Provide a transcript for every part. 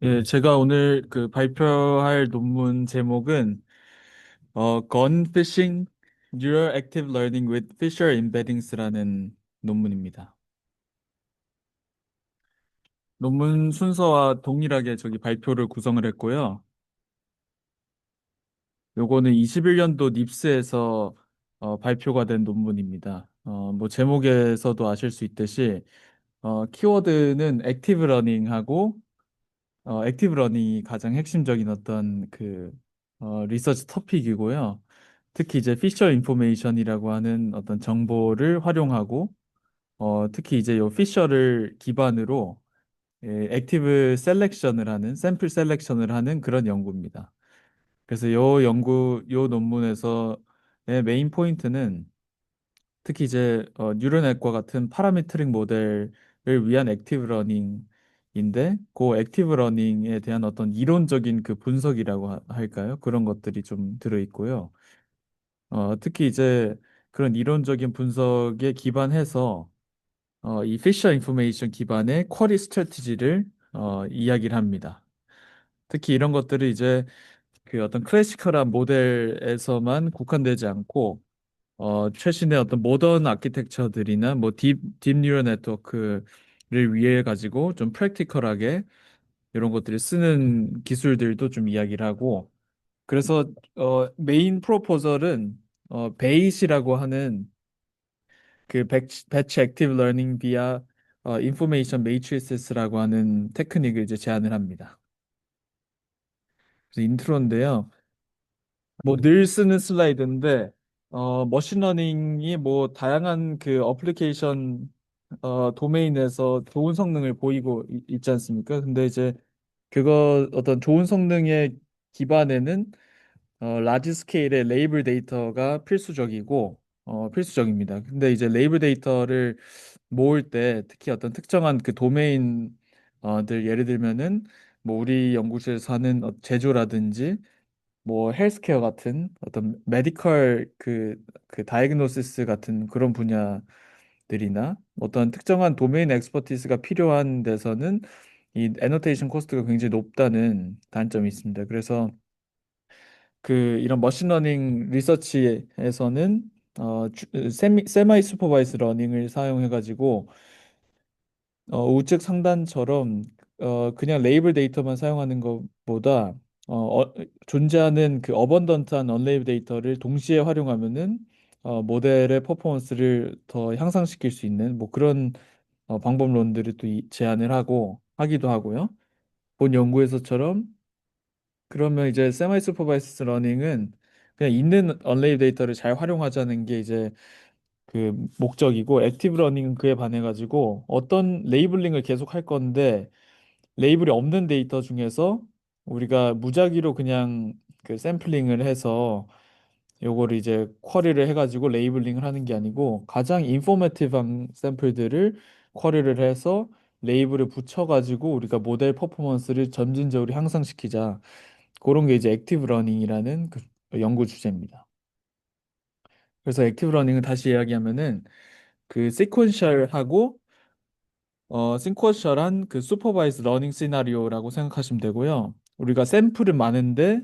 예, 제가 오늘 그 발표할 논문 제목은 Gone Fishing Neural Active Learning with Fisher Embeddings라는 논문입니다. 논문 순서와 동일하게 저기 발표를 구성을 했고요. 요거는 21년도 닙스에서 발표가 된 논문입니다. 뭐 제목에서도 아실 수 있듯이 키워드는 액티브 러닝하고 액티브 러닝이 가장 핵심적인 어떤 리서치 토픽이고요. 특히 이제 피셔 인포메이션이라고 하는 어떤 정보를 활용하고 특히 이제 요 피셔를 기반으로 액티브 셀렉션을 하는 샘플 셀렉션을 하는 그런 연구입니다. 그래서 요 논문에서의 메인 포인트는 특히 이제 뉴럴넷과 같은 파라메트릭 모델을 위한 액티브 러닝인데 그 액티브 러닝에 대한 어떤 이론적인 그 분석이라고 할까요? 그런 것들이 좀 들어 있고요. 특히 이제 그런 이론적인 분석에 기반해서 이 피셔 인포메이션 기반의 쿼리 스트래티지를 이야기를 합니다. 특히 이런 것들을 이제 그 어떤 클래시컬한 모델에서만 국한되지 않고 최신의 어떤 모던 아키텍처들이나 뭐 딥 뉴럴 네트워크를 위해 가지고 좀 프랙티컬하게 이런 것들을 쓰는 기술들도 좀 이야기를 하고 그래서 메인 프로포설은 베이시라고 하는 그 배치 액티브 러닝 비아 인포메이션 메이트리스라고 하는 테크닉을 이제 제안을 합니다. 그래서 인트로인데요. 뭐 늘 쓰는 슬라이드인데 머신러닝이 뭐 다양한 그 어플리케이션 도메인에서 좋은 성능을 보이고 있지 않습니까? 근데 이제 그거 어떤 좋은 성능의 기반에는 라지 스케일의 레이블 데이터가 필수적입니다. 근데 이제 레이블 데이터를 모을 때 특히 어떤 특정한 그 도메인 들 예를 들면은 뭐 우리 연구실에서 하는 제조라든지 뭐 헬스케어 같은 어떤 메디컬 그 다이그노시스 같은 그런 분야들이나 어떤 특정한 도메인 엑스퍼티스가 필요한 데서는 이 애노테이션 코스트가 굉장히 높다는 단점이 있습니다. 그래서 그 이런 머신러닝 리서치에서는 세마이 슈퍼바이스 러닝을 사용해 가지고 우측 상단처럼 그냥 레이블 데이터만 사용하는 것보다 존재하는 그 어번던트한 언레이블 데이터를 동시에 활용하면은 모델의 퍼포먼스를 더 향상시킬 수 있는 뭐 그런 방법론들을 또 제안을 하기도 하고요. 본 연구에서처럼 그러면 이제 세마이 슈퍼바이스 러닝은 그냥 있는 언레이블 데이터를 잘 활용하자는 게 이제 그 목적이고 액티브 러닝은 그에 반해 가지고 어떤 레이블링을 계속 할 건데 레이블이 없는 데이터 중에서 우리가 무작위로 그냥 그 샘플링을 해서 요거를 이제 쿼리를 해가지고 레이블링을 하는 게 아니고 가장 인포메티브한 샘플들을 쿼리를 해서 레이블을 붙여가지고 우리가 모델 퍼포먼스를 점진적으로 향상시키자. 그런 게 이제 액티브 러닝이라는 그 연구 주제입니다. 그래서 액티브 러닝을 다시 이야기하면은 그 시퀀셜한 그 슈퍼바이즈 러닝 시나리오라고 생각하시면 되고요. 우리가 샘플은 많은데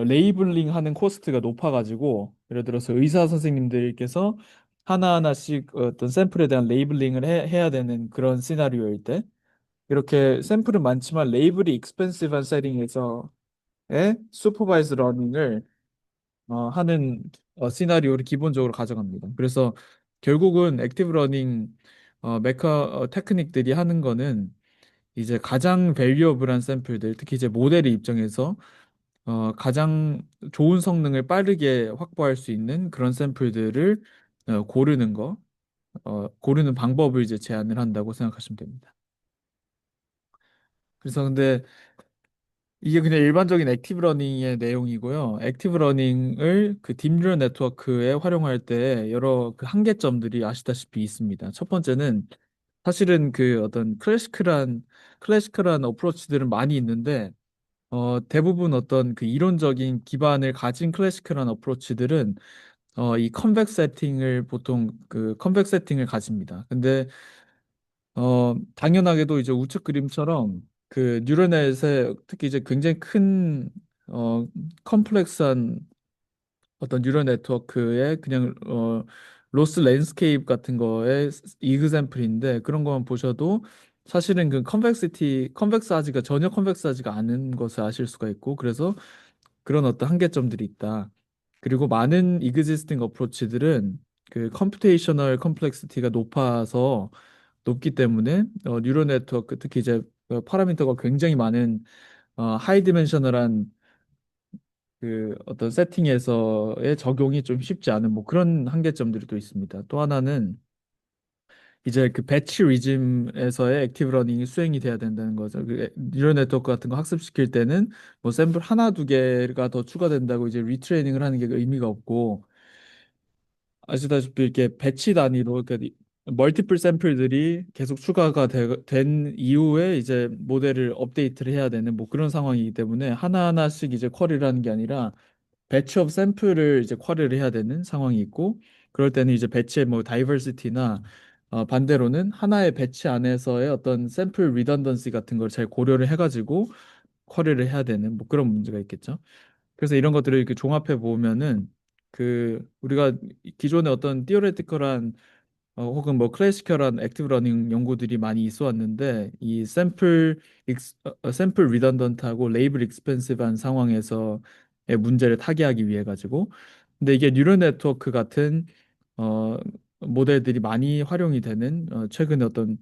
레이블링 하는 코스트가 높아가지고 예를 들어서 의사 선생님들께서 하나하나씩 어떤 샘플에 대한 레이블링을 해야 되는 그런 시나리오일 때 이렇게 샘플은 많지만 레이블이 익스펜시브한 세팅에서의 슈퍼바이즈 러닝을 하는 시나리오를 기본적으로 가져갑니다. 그래서 결국은 액티브 러닝 테크닉들이 하는 거는 이제 가장 밸류어블한 샘플들, 특히 이제 모델의 입장에서 가장 좋은 성능을 빠르게 확보할 수 있는 그런 샘플들을 고르는 방법을 이제 제안을 한다고 생각하시면 됩니다. 그래서 근데 이게 그냥 일반적인 액티브 러닝의 내용이고요. 액티브 러닝을 그 딥뉴럴 네트워크에 활용할 때 여러 그 한계점들이 아시다시피 있습니다. 첫 번째는 사실은 그 어떤 클래시컬한 어프로치들은 많이 있는데 대부분 어떤 그 이론적인 기반을 가진 클래시컬한 어프로치들은 이 컨벡 세팅을 가집니다. 근데 당연하게도 이제 우측 그림처럼 그 뉴럴넷에 특히 이제 굉장히 큰 컴플렉스한 어떤 뉴럴 네트워크의 그냥 로스 랜드스케이프 같은 거의 이그샘플인데 그런 것만 보셔도 사실은 그 컨벡스하지가 전혀 컨벡스하지가 않은 것을 아실 수가 있고 그래서 그런 어떤 한계점들이 있다. 그리고 많은 이그지스팅 어프로치들은 그 컴퓨테이셔널 컴플렉시티가 높기 때문에 뉴럴 네트워크 특히 이제 파라미터가 굉장히 많은 하이 디멘셔널한 그 어떤 세팅에서의 적용이 좀 쉽지 않은 뭐 그런 한계점들이 또 있습니다. 또 하나는 이제 그 배치 리즘에서의 액티브 러닝이 수행이 돼야 된다는 거죠. 그 뉴럴 네트워크 같은 거 학습시킬 때는 뭐 샘플 하나 두 개가 더 추가된다고 이제 리트레이닝을 하는 게 의미가 없고 아시다시피 이렇게 배치 단위로 그러니까 멀티플 샘플들이 계속 된 이후에 이제 모델을 업데이트를 해야 되는 뭐 그런 상황이기 때문에 하나하나씩 이제 쿼리를 하는 게 아니라 배치업 샘플을 이제 쿼리를 해야 되는 상황이 있고 그럴 때는 이제 배치의 뭐 다이버시티나 반대로는 하나의 배치 안에서의 어떤 샘플 리던던시 같은 걸 잘 고려를 해가지고 쿼리를 해야 되는 뭐 그런 문제가 있겠죠. 그래서 이런 것들을 이렇게 종합해 보면은 그 우리가 기존의 어떤 티오레티컬한 혹은 뭐 클래시컬한 액티브 러닝 연구들이 많이 있어 왔는데 이 샘플 리던던트하고 레이블 익스펜시브한 상황에서의 문제를 타개하기 위해 가지고 근데 이게 뉴럴 네트워크 같은 어 모델들이 많이 활용이 되는 최근에 어떤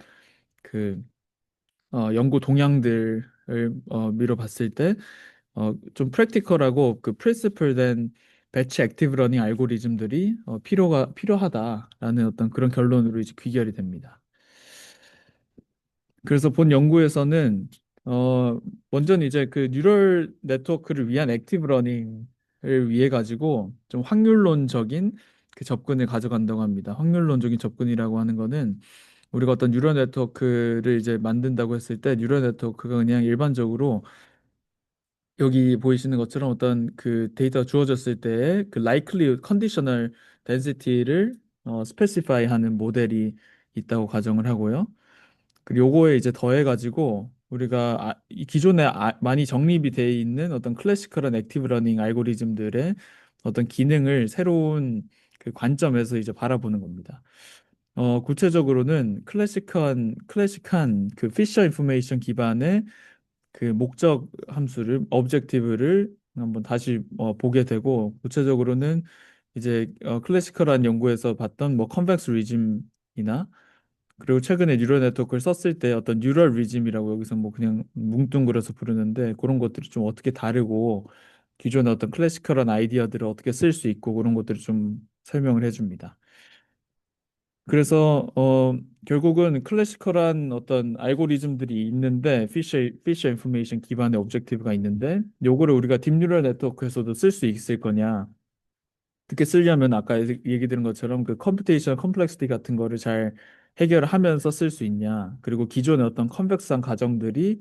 그 연구 동향들을 미뤄봤을 때 좀 프랙티컬하고 그 프린시플된 배치 액티브 러닝 알고리즘들이 필요하다라는 어떤 그런 결론으로 이제 귀결이 됩니다. 그래서 본 연구에서는 먼저는 이제 그 뉴럴 네트워크를 위한 액티브 러닝을 위해 가지고 좀 확률론적인 그 접근을 가져간다고 합니다. 확률론적인 접근이라고 하는 거는 우리가 어떤 뉴럴 네트워크를 이제 만든다고 했을 때 뉴럴 네트워크가 그냥 일반적으로 여기 보이시는 것처럼 어떤 그 데이터가 주어졌을 때의 그 likelihood conditional density를 specify 하는 모델이 있다고 가정을 하고요. 그리고 요거에 이제 더해 가지고 우리가 이 기존에 많이 정립이 돼 있는 어떤 클래시컬한 액티브 러닝 알고리즘들의 어떤 기능을 새로운 그 관점에서 이제 바라보는 겁니다. 구체적으로는 클래식한 그 피셔 인포메이션 기반의 그 목적 함수를 objective를 한번 다시 보게 되고 구체적으로는 이제 클래시컬한 연구에서 봤던 뭐 컨벡스 리즘이나 그리고 최근에 뉴럴 네트워크를 썼을 때 어떤 뉴럴 리즘이라고 여기서 뭐 그냥 뭉뚱그려서 부르는데 그런 것들이 좀 어떻게 다르고 기존의 어떤 클래시컬한 아이디어들을 어떻게 쓸 수 있고 그런 것들을 좀 설명을 해줍니다. 그래서 결국은 클래시컬한 어떤 알고리즘들이 있는데 피셔 인포메이션 기반의 오브젝티브가 있는데 요거를 우리가 딥뉴럴 네트워크에서도 쓸 수 있을 거냐 어떻게 쓰려면 아까 얘기 드린 것처럼 그 컴퓨테이션 컴플렉시티 같은 거를 잘 해결하면서 쓸 수 있냐 그리고 기존의 어떤 컨벡스한 가정들이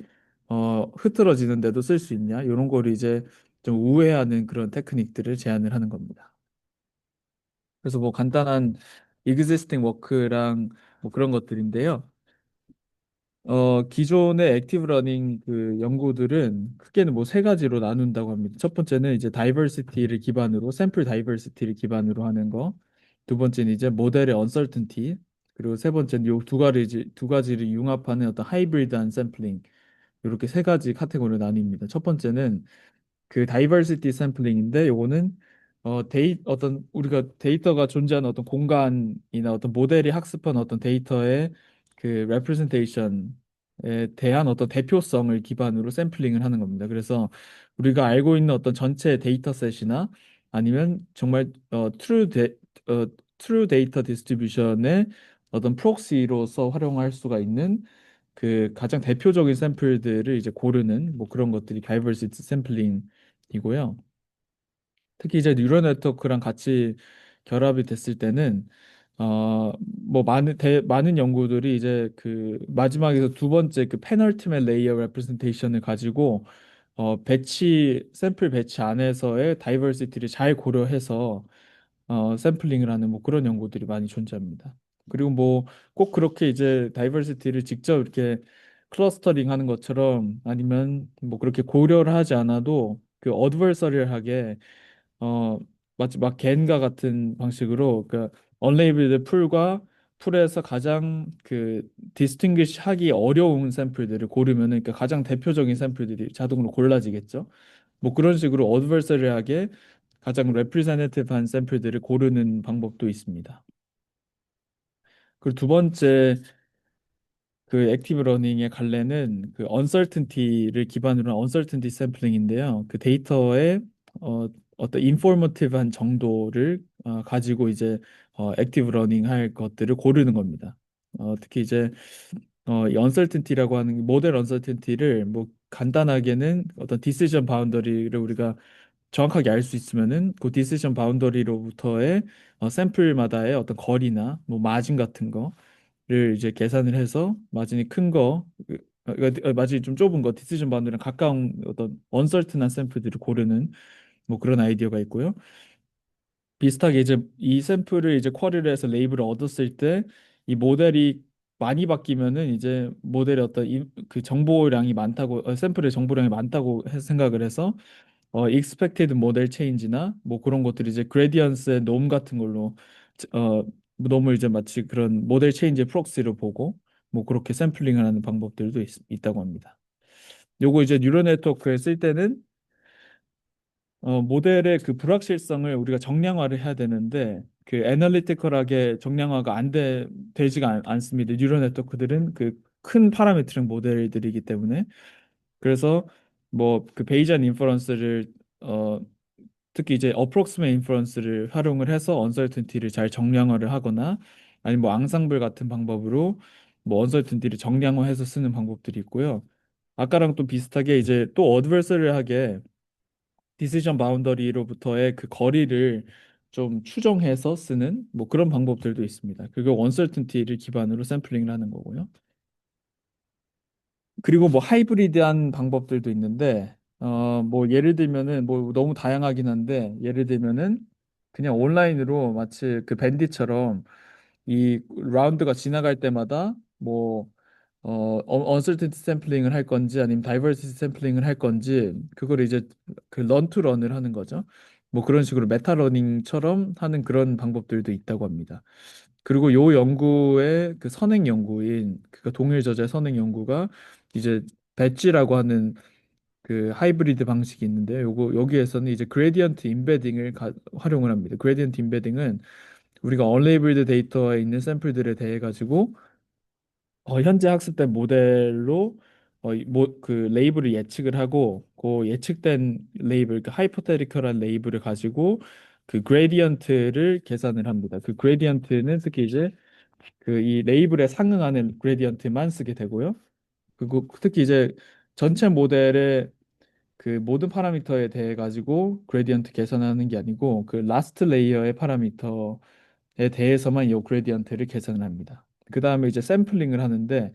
흐트러지는데도 쓸 수 있냐 이런 거를 이제 좀 우회하는 그런 테크닉들을 제안을 하는 겁니다. 그래서 뭐 간단한 existing work랑 뭐 그런 것들인데요. 기존의 액티브 러닝 그 연구들은 크게는 뭐 세 가지로 나눈다고 합니다. 첫 번째는 이제 다이버시티를 기반으로 샘플 다이버시티를 기반으로 하는 거. 두 번째는 이제 모델의 언설튼티. 그리고 세 번째는 요 두 가지를 융합하는 어떤 하이브리드한 샘플링. 이렇게 세 가지 카테고리로 나뉩니다. 첫 번째는 그 다이버시티 샘플링인데 요거는 어떤 우리가 데이터가 존재하는 어떤 공간이나 어떤 모델이 학습한 어떤 데이터의 그 레프레젠테이션에 대한 어떤 대표성을 기반으로 샘플링을 하는 겁니다. 그래서 우리가 알고 있는 어떤 전체 데이터셋이나 아니면 정말 어, 트루 데이터 디스트리뷰션의 어떤 프록시로서 활용할 수가 있는 그 가장 대표적인 샘플들을 이제 고르는 뭐 그런 것들이 다이버시티 샘플링이고요. 특히 이제 뉴럴 네트워크랑 같이 결합이 됐을 때는 뭐 많은 연구들이 이제 그 마지막에서 두 번째 그 페널티멜 레이어 레프레젠테이션을 가지고 샘플 배치 안에서의 다이버시티를 잘 고려해서 샘플링을 하는 뭐 그런 연구들이 많이 존재합니다. 그리고 뭐 꼭 그렇게 이제 다이버시티를 직접 이렇게 클러스터링 하는 것처럼 아니면 뭐 그렇게 고려를 하지 않아도 그 어드버서리하게 어 마치 막 겐과 같은 방식으로 그 언레이블드 풀과 풀에서 가장 그 디스팅귀시 하기 어려운 샘플들을 고르면은 그러니까 가장 대표적인 샘플들이 자동으로 골라지겠죠. 뭐 그런 식으로 어드버서리하게 가장 레프리젠테티브한 샘플들을 고르는 방법도 있습니다. 그리고 두 번째 그 액티브 러닝의 갈래는 그 언설튼티를 기반으로 한 언설튼티 샘플링인데요. 그 데이터의 어, 어떤 인포머티브한 정도를 가지고 이제 액티브 러닝 할 것들을 고르는 겁니다. 특히 이제 이 언설튼티라고 하는 모델 언설튼티를 뭐 간단하게는 어떤 디시전 바운더리를 우리가 정확하게 알 수 있으면은 그 디시전 바운더리로부터의 샘플마다의 어떤 거리나 뭐 마진 같은 거를 이제 계산을 해서 마진이 큰 거, 마진이 좀 좁은 거, 디시전 바운더리랑 가까운 어떤 언설튼한 샘플들을 고르는 뭐 그런 아이디어가 있고요. 비슷하게 이제 이 샘플을 이제 쿼리를 해서 레이블을 얻었을 때 이 모델이 많이 바뀌면은 이제 모델의 어떤 그 정보량이 많다고 샘플의 정보량이 많다고 생각을 해서 expected model change나 뭐 그런 것들이 이제 gradients의 놈 같은 걸로 어 놈을 이제 마치 그런 모델 체인지의 프록시로 보고 뭐 그렇게 샘플링을 하는 방법들도 있다고 합니다. 요거 이제 뉴럴 네트워크에 쓸 때는 모델의 그 불확실성을 우리가 정량화를 해야 되는데 그 애널리티컬하게 정량화가 되지가 않습니다. 뉴럴 네트워크들은 그 큰 파라메트릭 모델들이기 때문에 그래서 뭐 그 베이지안 인퍼런스를 특히 이제 어프록시메 인퍼런스를 활용을 해서 언설튼티를 잘 정량화를 하거나 아니면 뭐 앙상블 같은 방법으로 뭐 언설튼티를 정량화해서 쓰는 방법들이 있고요. 아까랑 또 비슷하게 이제 또 어드버서리하게 디시전 바운더리로부터의 그 거리를 좀 추정해서 쓰는 뭐 그런 방법들도 있습니다. 그리고 언설튼티를 기반으로 샘플링을 하는 거고요. 그리고 뭐 하이브리드한 방법들도 있는데 뭐 예를 들면은 뭐 너무 다양하긴 한데 예를 들면은 그냥 온라인으로 마치 그 밴디처럼 이 라운드가 지나갈 때마다 뭐 언설티티 샘플링을 할 건지 아니면 다이버시티 샘플링을 할 건지 그걸 이제 그 런투 런을 하는 거죠. 뭐 그런 식으로 메타 러닝처럼 하는 그런 방법들도 있다고 합니다. 그리고 요 연구의 그 선행 연구인 그니까 동일 저자 선행 연구가 이제 배지라고 하는 그 하이브리드 방식이 있는데 요거 여기에서는 이제 그레디언트 임베딩을 활용을 합니다. 그레디언트 임베딩은 우리가 언레이블드 데이터에 있는 샘플들에 대해 가지고 현재 학습된 모델로 그 레이블을 예측을 하고 그 예측된 레이블, 그 하이포테티컬한 레이블을 가지고 그 그레디언트를 계산을 합니다. 그 그레디언트는 특히 이제 그 이 레이블에 상응하는 그레디언트만 쓰게 되고요. 그리고 특히 이제 전체 모델의 그 모든 파라미터에 대해 가지고 그레디언트 계산하는 게 아니고 그 라스트 레이어의 파라미터에 대해서만 이 그레디언트를 계산을 합니다. 그 다음에 이제 샘플링을 하는데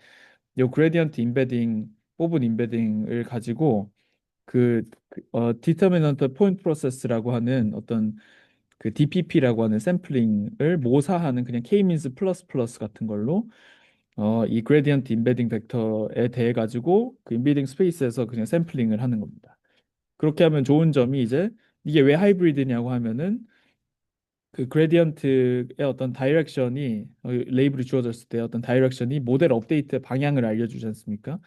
이 그레디언트 임베딩 뽑은 임베딩을 가지고 디터미넌트 포인트 프로세스라고 하는 어떤 그 DPP라고 하는 샘플링을 모사하는 그냥 K-means 플러스 플러스 같은 걸로 이 그레디언트 임베딩 벡터에 대해 가지고 그 임베딩 스페이스에서 그냥 샘플링을 하는 겁니다. 그렇게 하면 좋은 점이 이제 이게 왜 하이브리드냐고 하면은 그 그레디언트의 어떤 다이렉션이 레이블이 주어졌을 때 어떤 다이렉션이 모델 업데이트 방향을 알려주지 않습니까?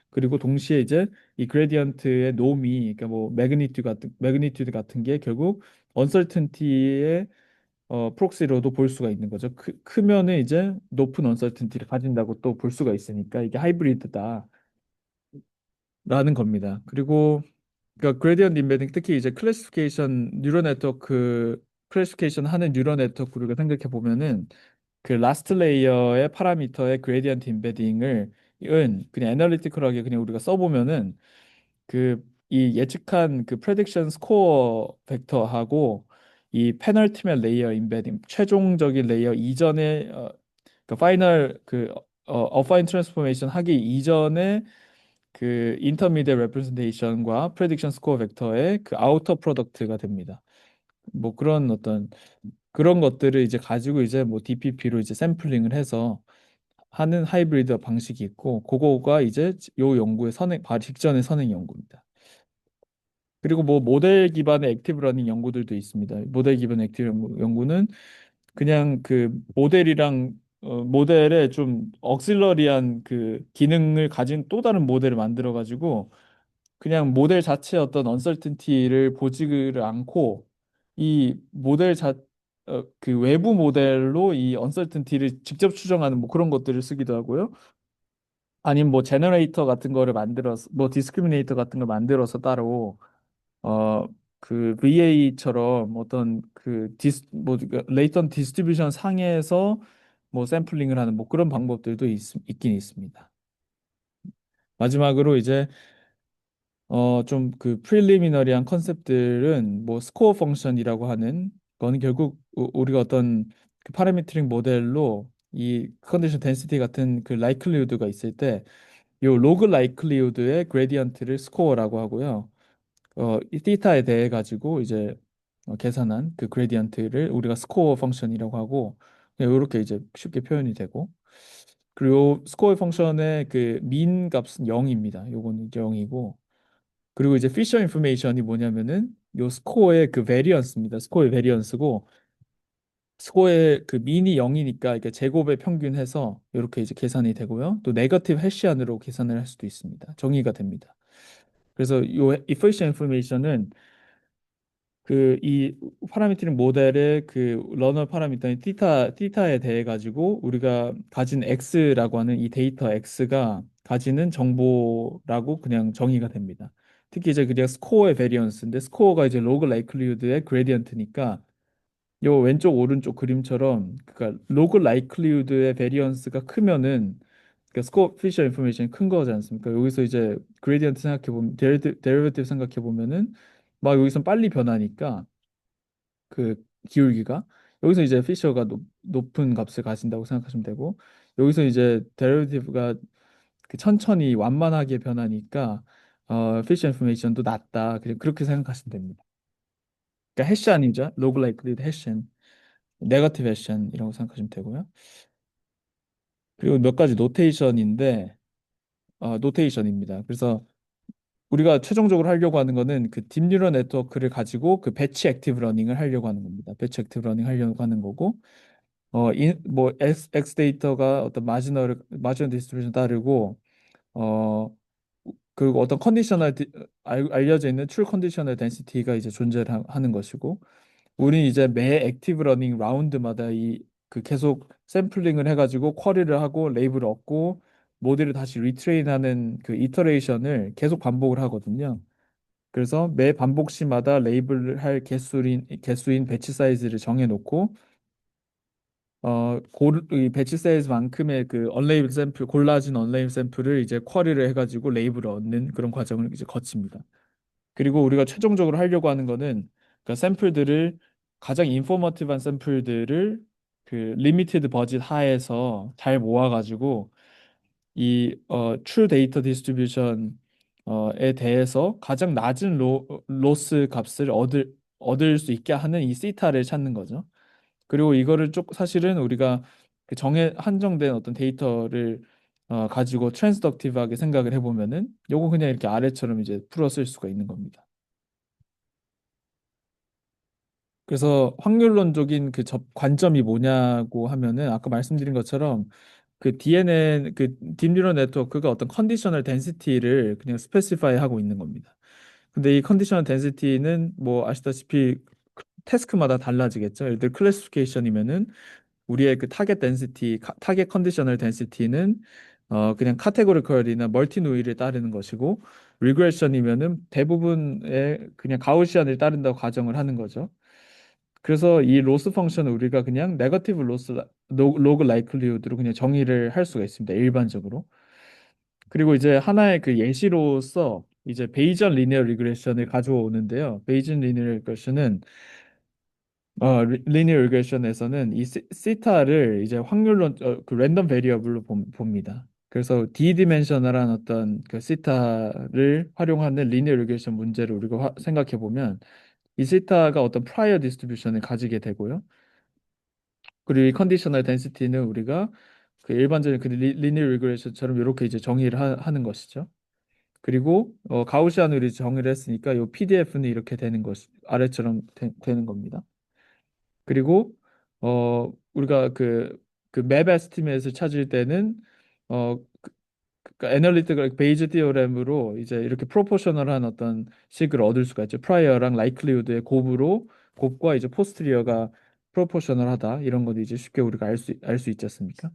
그리고 동시에 이제 이 그레디언트의 놈이 그러니까 뭐 매그니튜드 같은 게 결국 언설튼티의 프록시로도 볼 수가 있는 거죠. 크면은 이제 높은 언설튼티를 가진다고 또 볼 수가 있으니까 이게 하이브리드다라는 겁니다. 그리고 그러니까 그레디언트 임베딩 특히 이제 클래시피케이션 뉴럴 네트워크 클래시피케이션 하는 뉴럴 네트워크를 생각해 보면은 그 라스트 레이어의 파라미터의 그레디언트 임베딩을 은 그냥 애널리티컬하게 그냥 우리가 써보면은 그 이 예측한 그 프레딕션 스코어 벡터하고 이 페널티멜 레이어 임베딩 최종적인 레이어 이전에 그 파이널 그 어파인 트랜스포메이션 하기 이전에 그 인터미디얼 레프레젠테이션과 프레딕션 스코어 벡터의 그 아우터 프로덕트가 됩니다. 뭐 그런 어떤 그런 것들을 이제 가지고 이제 뭐 DPP로 이제 샘플링을 해서 하는 하이브리드 방식이 있고 그거가 이제 요 연구의 선행 바로 직전의 선행 연구입니다. 그리고 뭐 모델 기반의 액티브 러닝 연구들도 있습니다. 모델 기반 액티브 연구는 그냥 그 모델이랑 모델에 좀 억실러리한 그 기능을 가진 또 다른 모델을 만들어 가지고 그냥 모델 자체의 어떤 언설튼티를 보지를 않고 이 모델 그 외부 모델로 이 언설튼티를 직접 추정하는 뭐 그런 것들을 쓰기도 하고요. 아니면 뭐 제너레이터 같은 거를 만들어서 뭐 디스크리미네이터 같은 걸 만들어서 따로 어 그 VA처럼 어떤 그 뭐 레이턴 디스트리뷰션 상에서 뭐 샘플링을 하는 뭐 그런 방법들도 있긴 있습니다. 마지막으로 이제 좀 그 프리리미너리한 컨셉들은 뭐 스코어 펑션이라고 하는 건 결국 우리가 어떤 그 파라메트릭 모델로 이 컨디션 덴시티 같은 그 라이클리후드가 있을 때 요 로그 라이클리후드의 그레디언트를 스코어라고 하고요. 이 티타에 대해 가지고 이제 계산한 그 그레디언트를 우리가 스코어 펑션이라고 하고 이렇게 이제 쉽게 표현이 되고 그리고 스코어 펑션의 그 민 값은 0입니다. 요거는 이제 0이고 그리고 이제 피셔 인포메이션이 뭐냐면은 요 스코어의 그 베리언스입니다. 스코어의 베리언스고 스코어의 그 민이 0이니까 이게 제곱의 평균해서 이렇게 이제 계산이 되고요. 또 네거티브 해시안으로 계산을 할 수도 있습니다. 정의가 됩니다. 그래서 요 efficient information은 그 이 파라미트릭 모델의 그 러너 파라미터인 티타에 대해 가지고 우리가 가진 x라고 하는 이 데이터 x가 가지는 정보라고 그냥 정의가 됩니다. 특히 이제 그냥 스코어의 베리언스인데 스코어가 이제 로그 라이클리후드의 그레디언트니까 요 왼쪽 오른쪽 그림처럼 그러니까 로그 라이클리후드의 베리언스가 크면은 그러니까 스코어 피셔 인포메이션이 큰 거지 않습니까? 여기서 이제 그레디언트 생각해 보면 데리베티브 생각해 보면은 막 여기서 빨리 변하니까 그 기울기가 여기서 이제 피셔가 높은 값을 가진다고 생각하시면 되고 여기서 이제 데리베티브가 그 천천히 완만하게 변하니까 피셔 인포메이션도 낮다. 그냥 그렇게 생각하시면 됩니다. 그러니까 해시안이죠. 로그 라이클리드 해시안, 네거티브 해시안이라고 생각하시면 되고요. 그리고 몇 가지 노테이션인데 노테이션입니다. 그래서 우리가 최종적으로 하려고 하는 거는 그 딥뉴럴 네트워크를 가지고 그 배치 액티브 러닝을 하려고 하는 겁니다. 배치 액티브 러닝 하려고 하는 거고 뭐 X 데이터가 어떤 마지널 디스트리뷰션 따르고 어 그리고 어떤 알려져 있는 출 컨디셔널 덴시티가 이제 존재를 하는 것이고 우리는 이제 매 액티브 러닝 라운드마다 이 그 계속 샘플링을 해가지고 쿼리를 하고 레이블을 얻고 모델을 다시 리트레인하는 그 이터레이션을 계속 반복을 하거든요. 그래서 매 반복 시마다 레이블을 할 개수인 배치 사이즈를 정해놓고 이 배치 사이즈만큼의 그 언레이블 샘플 골라진 언레이블 샘플을 이제 쿼리를 해가지고 레이블을 얻는 그런 과정을 이제 거칩니다. 그리고 우리가 최종적으로 하려고 하는 거는 그 샘플들을 가장 인포머티브한 샘플들을 그 리미티드 버짓 하에서 잘 모아가지고 이 true 데이터 디스트리뷰션에 대해서 가장 낮은 로스 값을 얻을 수 있게 하는 이 시타를 찾는 거죠. 그리고 이거를 사실은 우리가 그 한정된 어떤 데이터를 가지고 트랜스덕티브하게 생각을 해보면은 요거 그냥 이렇게 아래처럼 이제 풀어 쓸 수가 있는 겁니다. 그래서 확률론적인 그 관점이 뭐냐고 하면은 아까 말씀드린 것처럼 그 DNN 그 딥뉴럴 네트워크가 어떤 컨디셔널 덴시티를 그냥 스페시파이 하고 있는 겁니다. 근데 이 컨디셔널 덴시티는 뭐 아시다시피 태스크마다 달라지겠죠. 예를 들어 클래시피케이션이면은 우리의 그 타겟 컨디셔널 덴시티는 그냥 카테고리컬이나 멀티 노이를 따르는 것이고 리그레션이면은 대부분의 그냥 가우시안을 따른다고 가정을 하는 거죠. 그래서 이 로스 펑션을 우리가 그냥 네거티브 로그 라이클리후드로 그냥 정의를 할 수가 있습니다. 일반적으로. 그리고 이제 하나의 그 예시로서 이제 베이전 리니어 리그레션을 가져오는데요. 베이전 리니어 리그레션은 리니어 리그레션에서는 이 시타를 이제 확률론 그 랜덤 베리어블로 봅니다. 그래서 디디멘셔널한 어떤 그 시타를 활용하는 리니어 리그레션 문제를 우리가 생각해 보면 이 시타가 어떤 프라이어 디스트리뷰션을 가지게 되고요. 그리고 이 컨디셔널 덴시티는 우리가 그 일반적인 그 리니어 리그레션처럼 이렇게 이제 정의를 하는 것이죠. 그리고 가우시안으로 이제 정의를 했으니까 요 PDF는 이렇게 되는 것 아래처럼 되는 겁니다. 그리고 우리가 그 맵 에스티메이트를 찾을 때는 그러니까 애널리티컬 베이즈 티어렘으로 이제 이렇게 프로포셔널한 어떤 식을 얻을 수가 있죠. 프라이어랑 라이클리후드의 곱과 이제 포스트리어가 프로포셔널하다 이런 것도 이제 쉽게 우리가 알 수 있지 않습니까?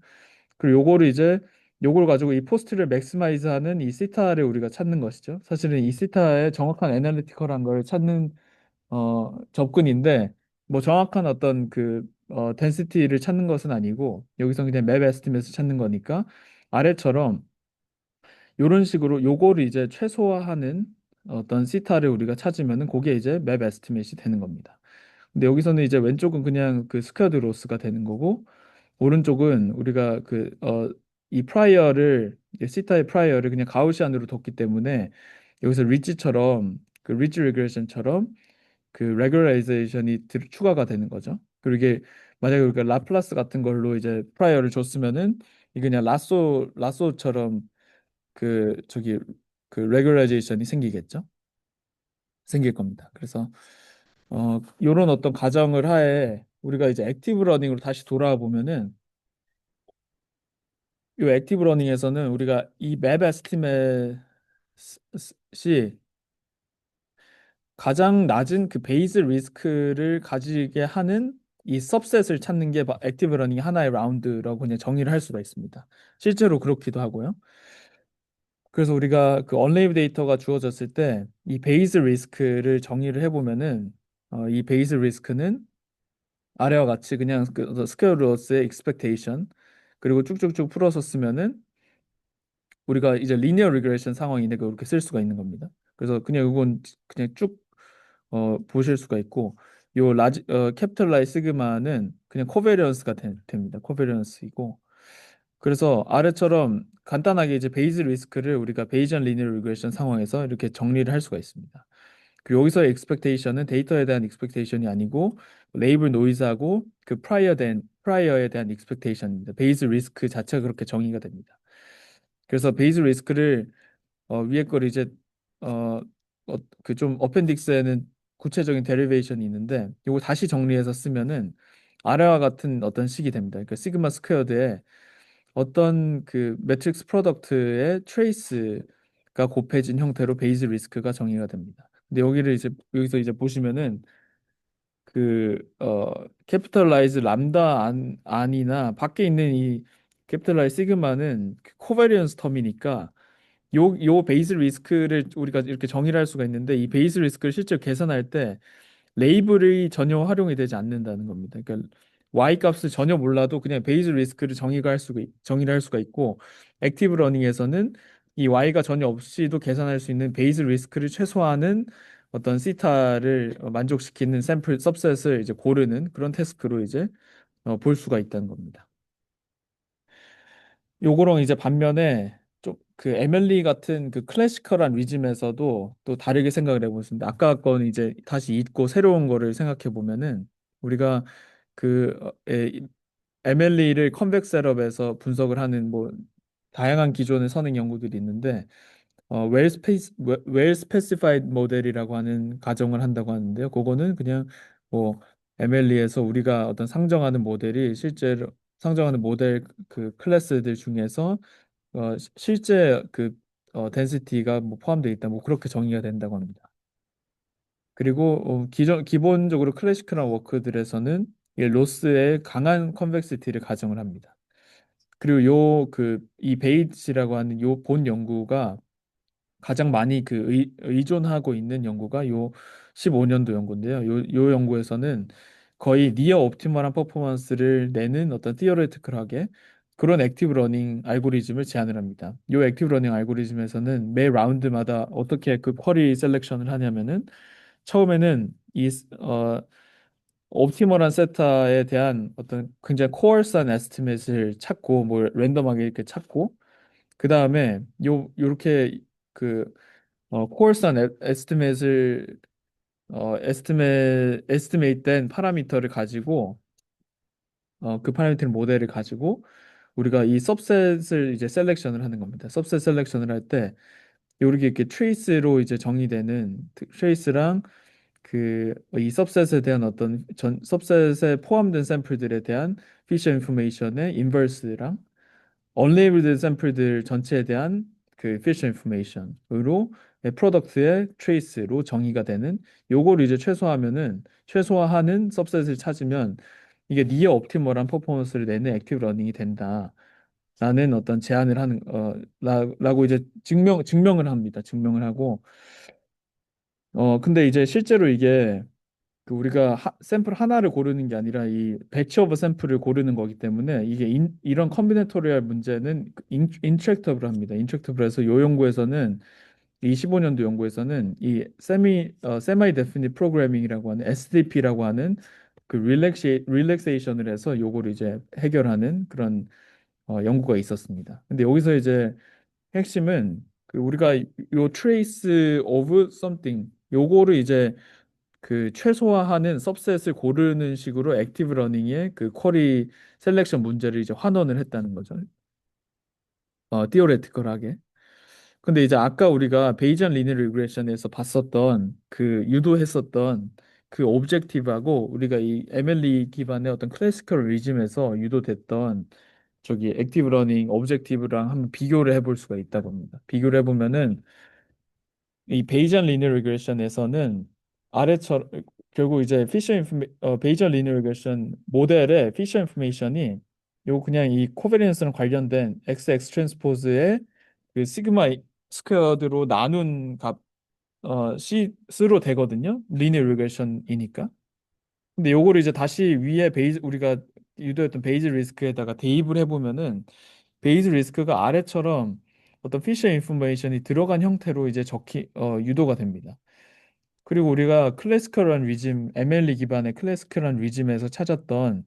그리고 요거를 이제 요걸 가지고 이 포스트를 맥시마이즈하는 이 시타를 우리가 찾는 것이죠. 사실은 이 시타의 정확한 애널리티컬한 걸 찾는 접근인데 뭐 정확한 어떤 덴시티를 찾는 것은 아니고 여기서 그냥 맵 에스티메이트를 찾는 거니까 아래처럼 이런 식으로 요거를 이제 최소화하는 어떤 시타를 우리가 찾으면은 그게 이제 맵 에스티메이트이 되는 겁니다. 근데 여기서는 이제 왼쪽은 그냥 그 스퀘어드 로스가 되는 거고 오른쪽은 우리가 이 프라이어를 이 시타의 프라이어를 그냥 가우시안으로 뒀기 때문에 여기서 리지처럼 그 리지 리그레션처럼 그 레귤라이제이션이 추가가 되는 거죠. 그리고 이게 만약에 우리가 라플라스 같은 걸로 이제 프라이어를 줬으면은 이게 그냥 라쏘처럼 저기 레귤라이제이션이 생길 겁니다. 그래서 요런 어떤 가정을 하에 우리가 이제 액티브 러닝으로 다시 돌아와 보면은 이 액티브 러닝에서는 우리가 이 맵 에스티메이트이 가장 낮은 그 베이스 리스크를 가지게 하는 이 सब셋을 찾는 게 액티브 러닝 하나의 라운드라고 그냥 정의를 할 수가 있습니다. 실제로 그렇기도 하고요. 그래서 우리가 그 언레이브 데이터가 주어졌을 때 이 베이스 리스크를 정의를 해보면은 이 베이스 리스크는 아래와 같이 그냥 그 스퀘어 루트의 expectation 그리고 쭉쭉쭉 풀어서 쓰면은 우리가 이제 리니어 리그레션 상황인데 그렇게 쓸 수가 있는 겁니다. 그래서 그냥 이건 그냥 쭉 보실 수가 있고 요 캐피탈 I 시그마는 그냥 코베리언스가 됩니다. 코베리언스이고 그래서 아래처럼 간단하게 이제 베이즈 리스크를 우리가 베이지안 리니어 리그레션 상황에서 이렇게 정리를 할 수가 있습니다. 그 여기서의 expectation은 데이터에 대한 expectation이 아니고 레이블 노이즈하고 그 프라이어에 대한 expectation입니다. 베이스 리스크 자체가 그렇게 정의가 됩니다. 그래서 베이스 리스크를 위에 걸 이제 그 좀 어펜딕스에는 구체적인 데리베이션이 있는데 이거 다시 정리해서 쓰면은 아래와 같은 어떤 식이 됩니다. 그러니까 시그마 스퀘어드에 어떤 그 매트릭스 프로덕트의 트레이스가 곱해진 형태로 베이스 리스크가 정의가 됩니다. 근데 여기서 이제 보시면은 캐피털라이즈 람다 안이나 밖에 있는 이 캐피털라이즈 시그마는 코베리언스 텀이니까 요 베이스 리스크를 우리가 이렇게 정의를 할 수가 있는데 이 베이스 리스크를 실제로 계산할 때 레이블이 전혀 활용이 되지 않는다는 겁니다. 그러니까 Y 값을 전혀 몰라도 그냥 베이스 리스크를 정의를 할 수가 있고 액티브 러닝에서는 이 Y가 전혀 없이도 계산할 수 있는 베이스 리스크를 최소화하는 어떤 시타를 만족시키는 샘플 सब셋을 이제 고르는 그런 태스크로 이제 볼 수가 있다는 겁니다. 요거랑 이제 반면에 좀 그 에밀리 같은 그 클래시컬한 리즘에서도 또 다르게 생각을 해보겠습니다. 아까 건 이제 다시 잊고 새로운 거를 생각해 보면은 우리가 그 MLE를 컨벡 셋업에서 분석을 하는 뭐 다양한 기존의 선행 연구들이 있는데 웰 스페시파이드 모델이라고 하는 가정을 한다고 하는데요. 그거는 그냥 뭐 MLE에서 우리가 어떤 상정하는 모델이 실제로 상정하는 모델 그 클래스들 중에서 실제 덴시티가 뭐 포함되어 있다. 뭐 그렇게 정의가 된다고 합니다. 그리고 기본적으로 클래시컬한 워크들에서는 이 로스의 강한 컨벡시티를 가정을 합니다. 그리고 이 베이지라고 하는 요 본 연구가 가장 많이 의존하고 있는 연구가 요 15년도 연구인데요. 요 연구에서는 거의 니어 옵티멀한 퍼포먼스를 내는 어떤 티어레티컬하게 그런 액티브 러닝 알고리즘을 제안을 합니다. 요 액티브 러닝 알고리즘에서는 매 라운드마다 어떻게 그 쿼리 셀렉션을 하냐면은 처음에는 옵티멀한 세타에 대한 어떤 굉장히 코어스한 에스티메이트를 찾고 뭐 랜덤하게 이렇게 찾고 그 다음에 요렇게 그 코어스한 에스티메이트를 에스티메이트 된 파라미터를 가지고 그 파라미터 모델을 가지고 우리가 이 सब셋을 이제 셀렉션을 하는 겁니다. सब셋 셀렉션을 할 때 요렇게 이렇게 트레이스로 이제 정의되는 트레이스랑 그 이 सब셋에 대한 어떤 전 सब셋에 포함된 샘플들에 대한 피셔 인포메이션의 인버스랑 언레이블드 샘플들 전체에 대한 그 피셔 인포메이션으로 프로덕트의 트레이스로 정의가 되는 요거를 이제 최소화하는 सब셋을 찾으면 이게 니어 옵티멀한 퍼포먼스를 내는 액티브 러닝이 된다라는 어떤 제안을 하는 라고 이제 증명을 합니다. 증명을 하고 근데 이제 실제로 이게 그 우리가 샘플 하나를 고르는 게 아니라 이 배치 오브 샘플을 고르는 거기 때문에 이게 이런 컴비네토리얼 문제는 인트랙터블 합니다. 인트랙터블해서 요 연구에서는 25년도 연구에서는 이 세마이 데피니트 프로그래밍이라고 하는 SDP라고 하는 그 릴렉세이션을 해서 요거를 이제 해결하는 그런 연구가 있었습니다. 근데 여기서 이제 핵심은 그 우리가 요 trace of something 요거를 이제 그 최소화하는 सब셋을 고르는 식으로 액티브 러닝의 그 쿼리 셀렉션 문제를 이제 환원을 했다는 거죠. 티오레티컬하게. 근데 이제 아까 우리가 베이지안 리니어 리그레션에서 봤었던 그 유도했었던 그 오브젝티브하고 우리가 이 MLE 기반의 어떤 클래시컬 리즘에서 유도됐던 저기 액티브 러닝 오브젝티브랑 한번 비교를 해볼 수가 있다고 합니다. 비교를 해보면은 이 베이지안 리니어 리그레션에서는 아래처럼 결국 이제 베이지안 리니어 리그레션 모델의 피셔 인포메이션이 요 그냥 이 코베리언스랑 관련된 XX 트랜스포즈의 그 시그마 스퀘어드로 나눈 값 C로 되거든요. 리니어 리그레션이니까. 근데 요거를 이제 다시 위에 우리가 유도했던 베이즈 리스크에다가 대입을 해보면은 베이즈 리스크가 아래처럼 어떤 피셔 인포메이션이 들어간 형태로 이제 유도가 됩니다. 그리고 우리가 클래시컬한 리즘, MLE 기반의 클래시컬한 리즘에서 찾았던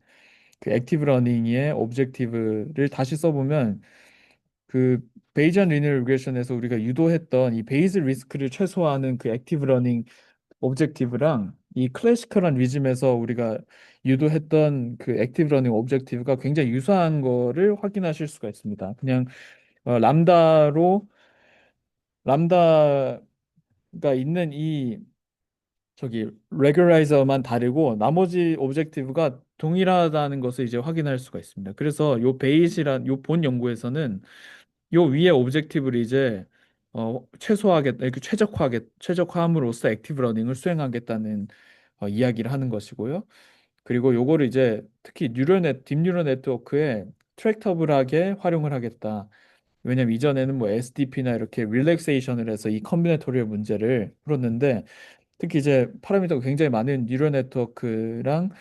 그 액티브 러닝의 오브젝티브를 다시 써보면 그 베이지안 리니어 리그레션에서 우리가 유도했던 이 베이즈 리스크를 최소화하는 그 액티브 러닝 오브젝티브랑 이 클래시컬한 리즘에서 우리가 유도했던 그 액티브 러닝 오브젝티브가 굉장히 유사한 거를 확인하실 수가 있습니다. 그냥 어, 람다로 람다가 있는 이 저기 레귤라이저만 다르고 나머지 오브젝티브가 동일하다는 것을 이제 확인할 수가 있습니다. 그래서 요 본 연구에서는 요 위에 오브젝티브를 이제 이렇게 최적화함으로써 액티브 러닝을 수행하겠다는 이야기를 하는 것이고요. 그리고 요거를 이제 특히 딥뉴럴 네트워크에 트랙터블하게 활용을 하겠다. 왜냐면 이전에는 뭐 SDP나 이렇게 릴렉세이션을 해서 이 컴비네토리얼 문제를 풀었는데 특히 이제 파라미터가 굉장히 많은 뉴럴 네트워크랑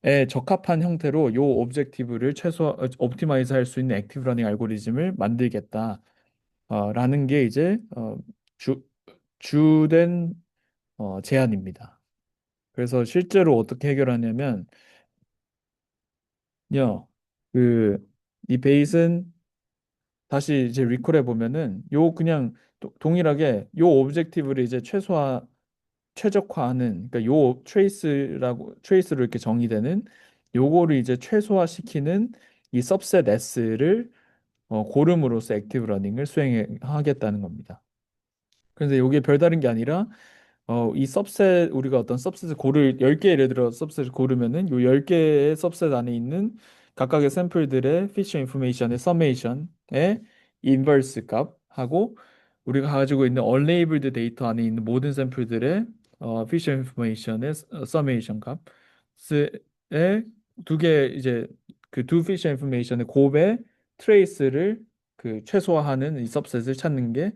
에 적합한 형태로 요 오브젝티브를 옵티마이즈 할 수 있는 액티브 러닝 알고리즘을 만들겠다. 라는 게 이제 주, 주된 제안입니다. 그래서 실제로 어떻게 해결하냐면 요, 그, 이 베이슨 다시 이제 리콜해 보면은 요 그냥 동일하게 요 오브젝티브를 이제 최적화하는 그러니까 요 트레이스로 이렇게 정의되는 요거를 이제 최소화시키는 이 सब셋 S를 고름으로써 액티브 러닝을 수행하겠다는 겁니다. 그런데 요게 별다른 게 아니라 이 सब셋 우리가 어떤 서브셋을 10개 예를 들어 서브셋을 고르면은 요 10개의 서브셋 안에 있는 각각의 샘플들의 피처 인포메이션의 서메이션의 인버스 값하고 우리가 가지고 있는 언레이블드 데이터 안에 있는 모든 샘플들의 피처 인포메이션의 서메이션 값의 두 개 이제 그 두 피처 인포메이션의 곱의 트레이스를 그 최소화하는 이 서브셋을 찾는 게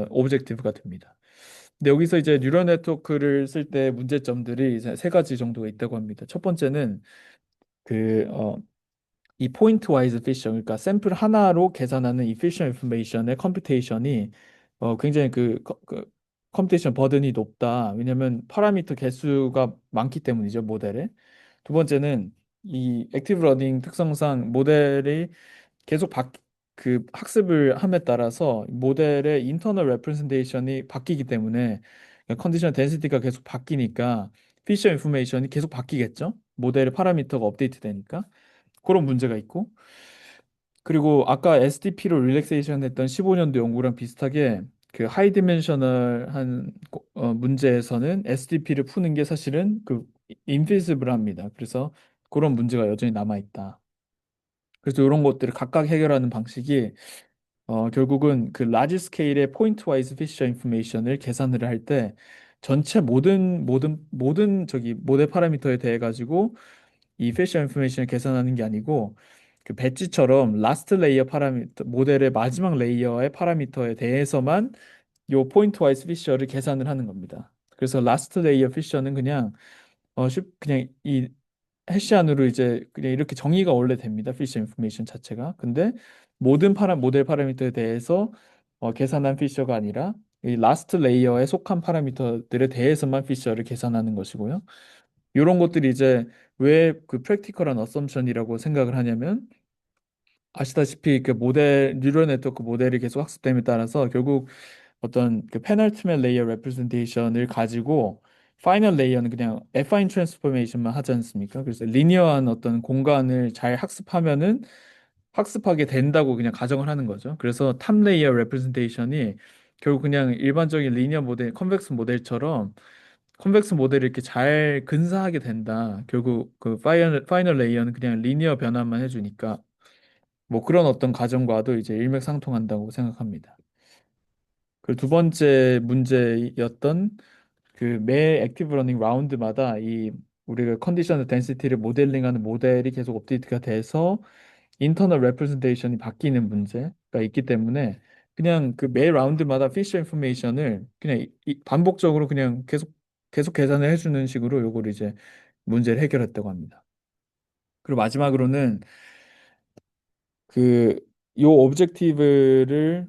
오브젝티브가 됩니다. 근데 여기서 이제 뉴럴 네트워크를 쓸 때 문제점들이 이제 세 가지 정도가 있다고 합니다. 첫 번째는 그, 이 포인트 와이즈 피셔, 그러니까 샘플 하나로 계산하는 이 피셔 인포메이션의 컴퓨테이션이 굉장히 그 컴퓨테이션 버든이 높다. 왜냐하면 파라미터 개수가 많기 때문이죠, 모델에. 두 번째는 이 액티브 러닝 특성상 모델이 계속 그 학습을 함에 따라서 모델의 인터널 레프레젠테이션이 바뀌기 때문에 컨디션 덴시티가 계속 바뀌니까 피셔 인포메이션이 계속 바뀌겠죠. 모델의 파라미터가 업데이트 되니까 그런 문제가 있고 그리고 아까 SDP로 릴렉세이션 했던 15년도 연구랑 비슷하게 그 하이 디멘셔널한 문제에서는 SDP를 푸는 게 사실은 그 인피지블합니다. 그래서 그런 문제가 여전히 남아 있다. 그래서 이런 것들을 각각 해결하는 방식이 결국은 그 라지 스케일의 포인트 와이즈 피셔 인포메이션을 계산을 할 때 전체 모든 저기 모델 파라미터에 대해 가지고 이 피셔 인포메이션을 계산하는 게 아니고 그 배지처럼 라스트 레이어 파라미터 모델의 마지막 레이어의 파라미터에 대해서만 요 포인트 와이즈 피셔를 계산을 하는 겁니다. 그래서 라스트 레이어 피셔는 그냥 이 해시안으로 이제 그냥 이렇게 정의가 원래 됩니다. 피셔 인포메이션 자체가. 근데 모델 파라미터에 대해서 계산한 피셔가 아니라 이 라스트 레이어에 속한 파라미터들에 대해서만 피셔를 계산하는 것이고요. 이런 것들이 이제 왜 그 프랙티컬한 어썸션이라고 생각을 하냐면 아시다시피 그 뉴럴 네트워크 모델이 계속 학습됨에 따라서 결국 어떤 그 페널티멜 레이어 레프레젠테이션을 가지고 파이널 레이어는 그냥 애파인 트랜스포메이션만 하지 않습니까? 그래서 리니어한 어떤 공간을 잘 학습하게 된다고 그냥 가정을 하는 거죠. 그래서 탑 레이어 레프레젠테이션이 결국 그냥 일반적인 리니어 모델, 컨벡스 모델을 이렇게 잘 근사하게 된다. 결국 그 파이널 레이어는 그냥 리니어 변환만 해주니까 뭐 그런 어떤 가정과도 이제 일맥상통한다고 생각합니다. 그리고 두 번째 문제였던 그 매 액티브 러닝 라운드마다 이 우리가 컨디셔널 덴시티를 모델링하는 모델이 계속 업데이트가 돼서 인터널 레프레젠테이션이 바뀌는 문제가 있기 때문에 그냥 그 매 라운드마다 피셔 인포메이션을 그냥 반복적으로 그냥 계속 계산을 해주는 식으로 요걸 이제 문제를 해결했다고 합니다. 그리고 마지막으로는 그 요 오브젝티브를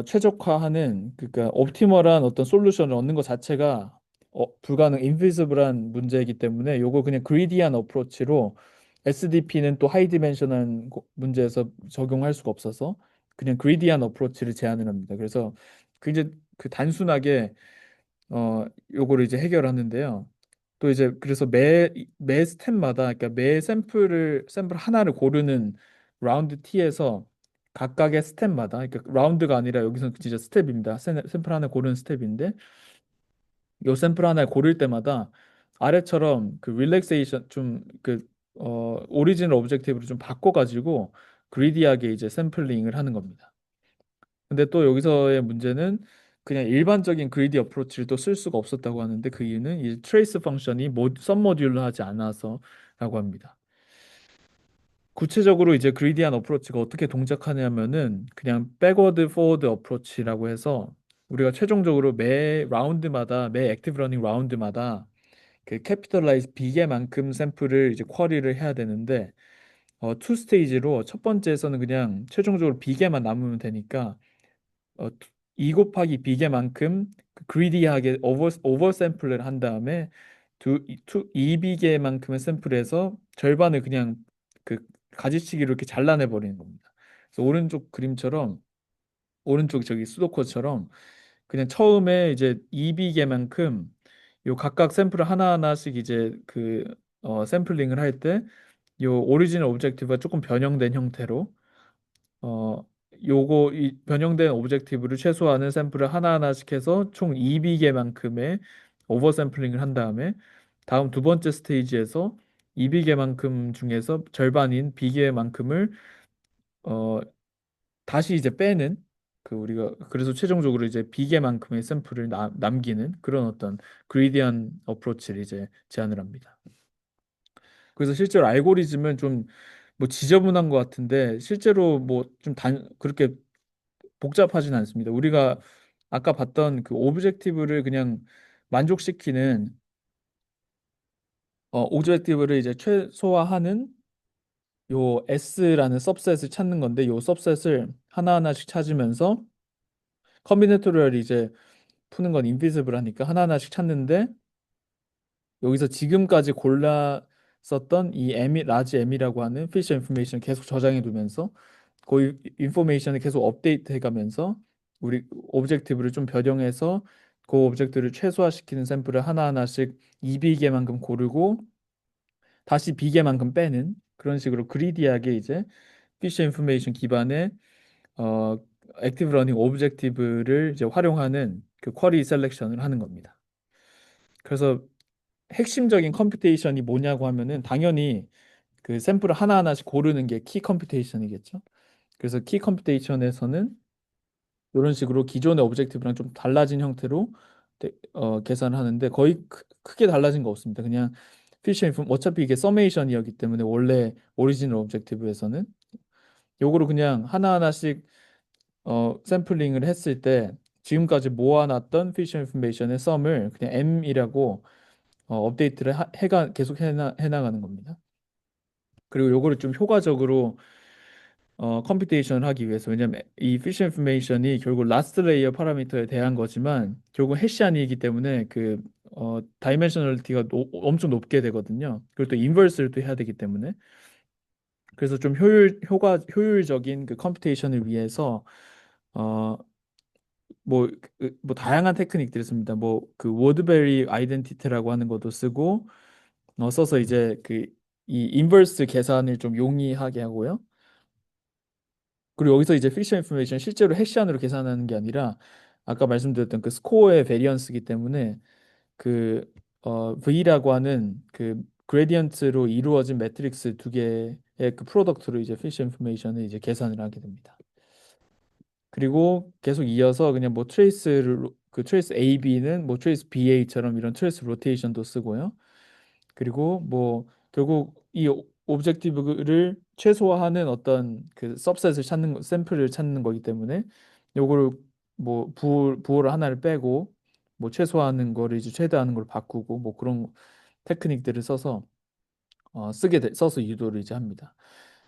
최적화하는 그러니까 옵티멀한 어떤 솔루션을 얻는 것 자체가 인피지블한 문제이기 때문에 요거 그냥 그리디한 어프로치로 SDP는 또 하이 디멘션한 문제에서 적용할 수가 없어서 그냥 그리디한 어프로치를 제안을 합니다. 그래서 굉장히 그 단순하게 요거를 이제 해결하는데요. 또 이제 그래서 매 스텝마다 그러니까 샘플 하나를 고르는 라운드 T에서 각각의 스텝마다 그러니까 라운드가 아니라 여기서 진짜 스텝입니다. 샘플 하나 고르는 스텝인데 요 샘플 하나 고를 때마다 아래처럼 그 릴렉세이션 좀 그 오리지널 오브젝티브를 좀 바꿔가지고 그리디하게 이제 샘플링을 하는 겁니다. 근데 또 여기서의 문제는 그냥 일반적인 그리디 어프로치를 또 쓸 수가 없었다고 하는데 그 이유는 이 트레이스 펑션이 썸모듈러 하지 않아서라고 합니다. 구체적으로 이제 그리디한 어프로치가 어떻게 동작하냐면은 그냥 백워드 포워드 어프로치라고 해서 우리가 최종적으로 매 액티브 러닝 라운드마다 그 캐피털라이즈 비계만큼 샘플을 이제 쿼리를 해야 되는데 투 스테이지로 첫 번째에서는 그냥 최종적으로 비계만 남으면 되니까 2 곱하기 비계만큼 그 그리디하게 오버 샘플을 한 다음에 2비계만큼의 샘플에서 절반을 그냥 그 가지치기로 이렇게 잘라내 버리는 겁니다. 그래서 오른쪽 저기 수도코처럼 그냥 처음에 이제 2비계만큼 요 각각 샘플을 하나하나씩 이제 샘플링을 할 때 요 오리지널 오브젝티브가 조금 변형된 형태로 어 이 변형된 오브젝티브를 최소화하는 샘플을 하나하나씩 해서 총 2비계만큼의 오버 샘플링을 한 다음에 다음 두 번째 스테이지에서 2비계만큼 중에서 절반인 비계만큼을 어 다시 이제 빼는 우리가 그래서 최종적으로 이제 비계만큼의 샘플을 남기는 그런 어떤 그리디한 어프로치를 이제 제안을 합니다. 그래서 실제로 알고리즘은 좀 뭐 지저분한 것 같은데 실제로 뭐 좀 그렇게 복잡하진 않습니다. 우리가 아까 봤던 그 오브젝티브를 그냥 만족시키는 오브젝티브를 이제 최소화하는 요 S라는 सब셋을 찾는 건데 요 सब셋을 하나하나씩 찾으면서 컨비네토리얼이 이제 푸는 건 인피지블 하니까 하나하나씩 찾는데 여기서 지금까지 골라 썼던 이 라지 M이라고 하는 피셔 인포메이션을 계속 저장해 두면서 그 인포메이션을 계속 업데이트 해가면서 우리 오브젝티브를 좀 변형해서 그 오브젝트를 최소화시키는 샘플을 하나하나씩 2비계만큼 고르고 다시 비계만큼 빼는 그런 식으로 그리디하게 이제 피셔 인포메이션 기반의 어, 액티브 러닝 오브젝티브를 이제 활용하는 그 쿼리 셀렉션을 하는 겁니다. 그래서 핵심적인 컴퓨테이션이 뭐냐고 하면은 당연히 그 샘플을 하나하나씩 고르는 게 키 컴퓨테이션이겠죠. 그래서 키 컴퓨테이션에서는 이런 식으로 기존의 오브젝티브랑 좀 달라진 형태로 계산을 하는데 거의 크게 달라진 거 없습니다. 그냥 피셔 인폼 어차피 이게 서메이션이었기 때문에 원래 오리지널 오브젝티브에서는 요거를 그냥 하나하나씩 샘플링을 했을 때 지금까지 모아놨던 피셔 인포메이션의 썸을 그냥 M이라고 업데이트를 해가 계속 해나가는 겁니다. 그리고 요거를 좀 효과적으로 컴퓨테이션을 하기 위해서 왜냐면 이 피셔 인포메이션이 결국 라스트 레이어 파라미터에 대한 거지만 결국 해시 아니기 때문에 그 다이멘셔널리티가 엄청 높게 되거든요. 그리고 또 인버스를 또 해야 되기 때문에 그래서 좀 효율적인 그 컴퓨테이션을 위해서 어, 뭐 다양한 테크닉들이 있습니다. 뭐 그 워드베리 아이덴티티라고 하는 것도 쓰고 써서 이제 그 이 인버스 계산을 좀 용이하게 하고요. 그리고 여기서 이제 픽션 인포메이션 실제로 해시안으로 계산하는 게 아니라 아까 말씀드렸던 그 스코어의 베리언스이기 때문에 그 V라고 하는 그 그레디언트로 이루어진 매트릭스 두 개의 그 프로덕트로 이제 픽션 인포메이션을 이제 계산을 하게 됩니다. 그리고 계속 이어서 그냥 뭐 트레이스를 그 트레이스 AB는 뭐 트레이스 BA처럼 이런 트레이스 로테이션도 쓰고요. 그리고 뭐 결국 이 오브젝티브를 최소화하는 어떤 그 सब셋을 찾는 샘플을 찾는 거기 때문에 요거를 뭐 부호를 하나를 빼고 뭐 최소화하는 거를 이제 최대화하는 걸 바꾸고 뭐 그런 테크닉들을 써서 써서 유도를 이제 합니다.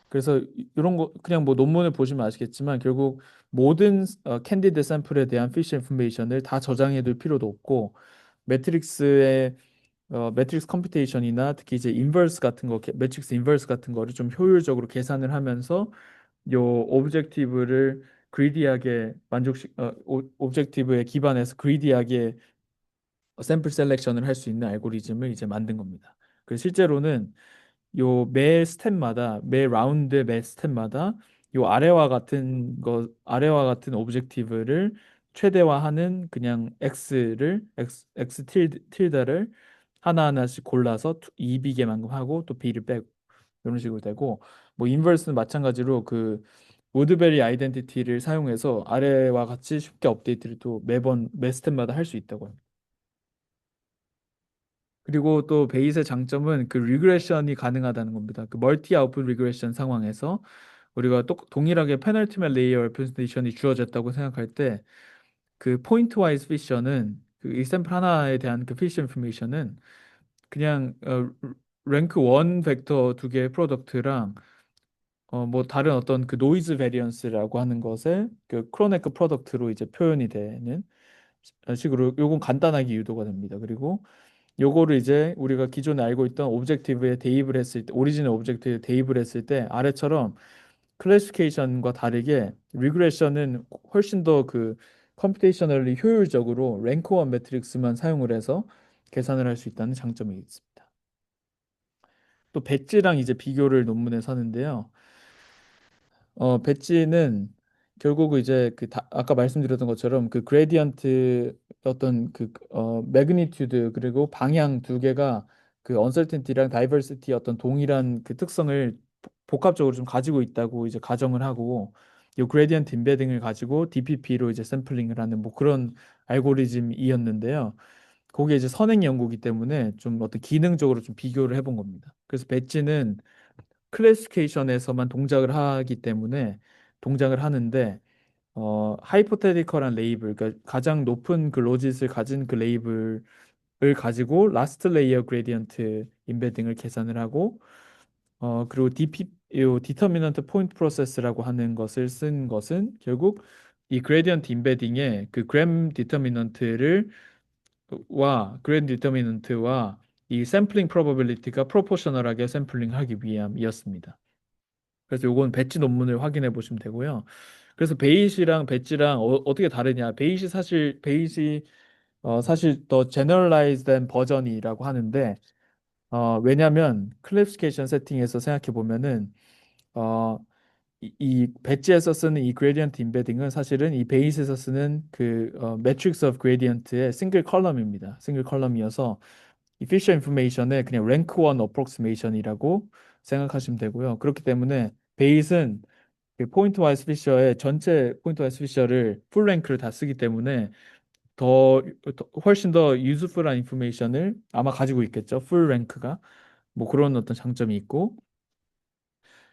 그래서 이런 거 그냥 뭐 논문을 보시면 아시겠지만 결국 모든 캔디드 샘플에 대한 피쉬 인포메이션을 다 저장해 둘 필요도 없고 매트릭스의 매트릭스 컴퓨테이션이나 특히 이제 인버스 같은 거 매트릭스 인버스 같은 거를 좀 효율적으로 계산을 하면서 요 오브젝티브를 그리디하게 오브젝티브에 기반해서 그리디하게 샘플 셀렉션을 할 수 있는 알고리즘을 이제 만든 겁니다. 그래서 실제로는 요 매 라운드 매 스텝마다 요 아래와 같은 오브젝티브를 최대화하는 그냥 x 틸다를 하나하나씩 골라서 2비게만 하고 또 b를 빼고 이런 식으로 되고 뭐 인버스는 마찬가지로 그 우드베리 아이덴티티를 사용해서 아래와 같이 쉽게 업데이트를 또 매번 매 스텝마다 할 수 있다고 합니다. 그리고 또 베이스의 장점은 그 리그레션이 가능하다는 겁니다. 그 멀티 아웃풋 리그레션 상황에서 우리가 또 동일하게 페널티멜 레이어 레프레젠테이션이 주어졌다고 생각할 때 그 포인트 와이즈 피셔는 그 이 샘플 하나에 대한 그 피셔 인포메이션은 그냥 랭크 1 벡터 두 개의 프로덕트랑 뭐 다른 어떤 그 노이즈 베리언스라고 하는 것에 그 크로네크 프로덕트로 이제 표현이 되는 식으로 요건 간단하게 유도가 됩니다. 그리고 요거를 이제 우리가 기존에 알고 있던 오브젝티브에 대입을 했을 때 오리지널 오브젝트에 대입을 했을 때 아래처럼 클래시피케이션과 다르게 리그레션은 훨씬 더 그 컴퓨테이셔널리 효율적으로 랭크 원 매트릭스만 사용을 해서 계산을 할 수 있다는 장점이 있습니다. 또 배지랑 이제 비교를 논문에 서는데요. 배지는 결국 이제 아까 말씀드렸던 것처럼 그 그레디언트 어떤 매그니튜드 그리고 방향 두 개가 그 언설텐티랑 다이버시티 어떤 동일한 그 특성을 복합적으로 좀 가지고 있다고 이제 가정을 하고 이 그레디언트 인베딩을 가지고 DPP로 이제 샘플링을 하는 뭐 그런 알고리즘이었는데요. 그게 이제 선행 연구기 때문에 좀 어떤 기능적으로 좀 비교를 해본 겁니다. 그래서 배지는 클래시피케이션에서만 동작을 하기 때문에 동작을 하는데 하이포테티컬한 레이블 그러니까 가장 높은 그 로짓을 가진 그 레이블을 가지고 라스트 레이어 그레디언트 인베딩을 계산을 하고 그리고 요 디터미넌트 포인트 프로세스라고 하는 것을 쓴 것은 결국 이 그레디언트 인베딩의 그 그램 디터미넌트와 이 샘플링 프로버빌리티가 프로포셔널하게 샘플링하기 위함이었습니다. 그래서 요건 배지 논문을 확인해 보시면 되고요. 그래서 베이시랑 배지랑 떻게 다르냐? 베이시 사실 더 제너럴라이즈된 버전이라고 하는데 왜냐면 클래시피케이션 세팅에서 생각해 보면은 어 이 배지에서 쓰는 이 그레디언트 임베딩은 사실은 이 베이스에서 쓰는 그 매트릭스 오브 그레디언트의 싱글 컬럼입니다. 싱글 컬럼이어서 이 피셔 인포메이션의 그냥 랭크 원 어프록시메이션이라고 생각하시면 되고요. 그렇기 때문에 베이스는 그 포인트 와이스 피셔의 전체 포인트 와이스 피셔를 풀 랭크를 다 쓰기 때문에 훨씬 더 유즈풀한 인포메이션을 아마 가지고 있겠죠. 풀 랭크가 뭐 그런 어떤 장점이 있고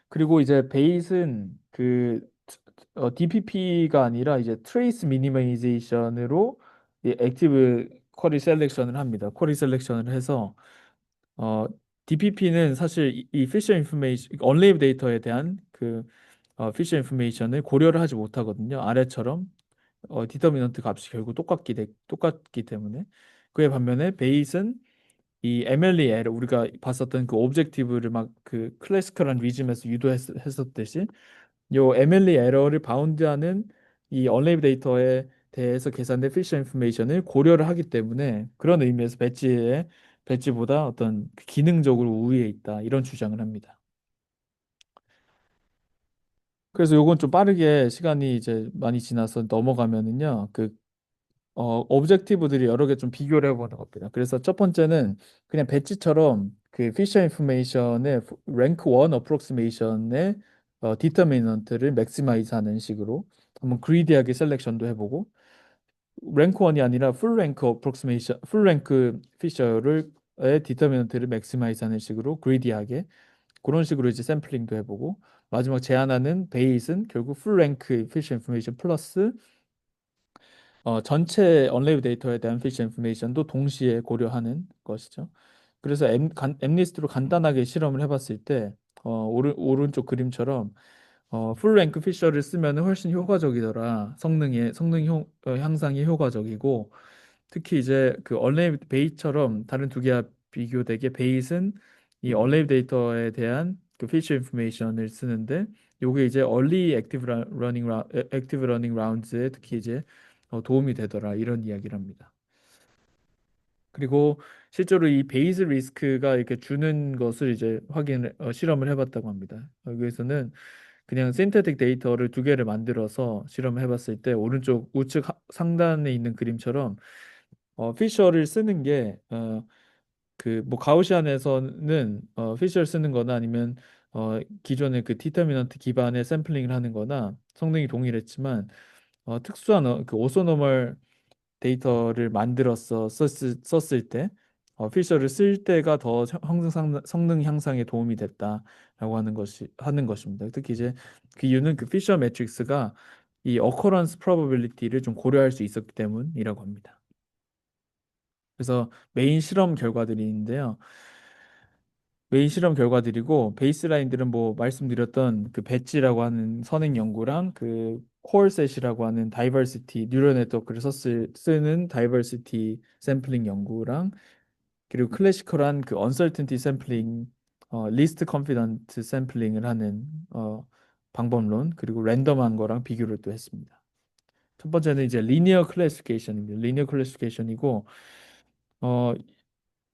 그리고 이제 베이스는 그 DPP가 아니라 이제 트레이스 미니마이제이션으로 이 액티브 쿼리 셀렉션을 합니다. 쿼리 셀렉션을 해서 어 DPP는 사실 이 피셔 인포메이션 언레이브 데이터에 대한 그 피셔 인포메이션을 고려를 하지 못하거든요. 아래처럼 디터미넌트 값이 결국 똑같기 때문에 그에 반면에 베이스는 이 MLE 에러 우리가 봤었던 그 오브젝티브를 막 그 클래시컬한 리즘에서 유도했었듯이 요 MLE 에러를 바운드하는 이 언레이브 데이터에 대해서 계산된 피셔 인포메이션을 고려를 하기 때문에 그런 의미에서 배지보다 어떤 그 기능적으로 우위에 있다 이런 주장을 합니다. 그래서 요건 좀 빠르게 시간이 이제 많이 지나서 넘어가면은요. 오브젝티브들이 여러 개 좀 비교를 해보는 겁니다. 그래서 첫 번째는 그냥 배지처럼 그 피셔 인포메이션의 랭크 1 어프록시메이션의 디터미넌트를 맥시마이즈 하는 식으로 한번 그리디하게 셀렉션도 해보고 랭크 1이 아니라 풀 랭크 어프록시메이션 풀 랭크 피셔를 의 디터미넌트를 맥시마이즈 하는 식으로 그리디하게 그런 식으로 이제 샘플링도 해보고 마지막 제안하는 베이스는 결국 풀 랭크 피셔 인포메이션 플러스 전체 언레이브 데이터에 대한 피쉬 인포메이션도 동시에 고려하는 것이죠. 그래서 엠리스트로 간단하게 실험을 해봤을 때 오른쪽 그림처럼 풀 랭크 피셔를 쓰면 훨씬 효과적이더라. 향상이 효과적이고 특히 이제 그 언레이브 베이처럼 다른 두 개와 비교되게 베이스는 이 언레이브 데이터에 대한 그 피셔 인포메이션을 쓰는데 요게 이제 얼리 액티브 러닝 라운드에 특히 이제 도움이 되더라 이런 이야기를 합니다. 그리고 실제로 이 베이스 리스크가 이렇게 주는 것을 이제 실험을 해봤다고 합니다. 여기에서는 그냥 신테틱 데이터를 두 개를 만들어서 실험을 해봤을 때 오른쪽 우측 상단에 있는 그림처럼 피셔를 쓰는 게 그 뭐 가우시안에서는 피셔를 쓰는 거나 아니면 기존의 그 디터미넌트 기반의 샘플링을 하는 거나 성능이 동일했지만 특수한 그 오소노멀 데이터를 썼을 때 피셔를 쓸 때가 더 성능 향상에 도움이 됐다라고 하는 것입니다. 특히 이제 그 이유는 그 피셔 매트릭스가 이 occurrence probability를 좀 고려할 수 있었기 때문이라고 합니다. 그래서 메인 실험 결과들이고 베이스라인들은 뭐 말씀드렸던 그 배지라고 하는 선행 연구랑 그 코어셋이라고 하는 다이버시티 뉴럴 네트워크를 쓰는 다이버시티 샘플링 연구랑 그리고 클래시컬한 그 언설튼티 샘플링 리스트 컨피던트 샘플링을 하는 방법론 그리고 랜덤한 거랑 비교를 또 했습니다. 첫 번째는 이제 리니어 클래시피케이션입니다. 리니어 클래시피케이션이고 어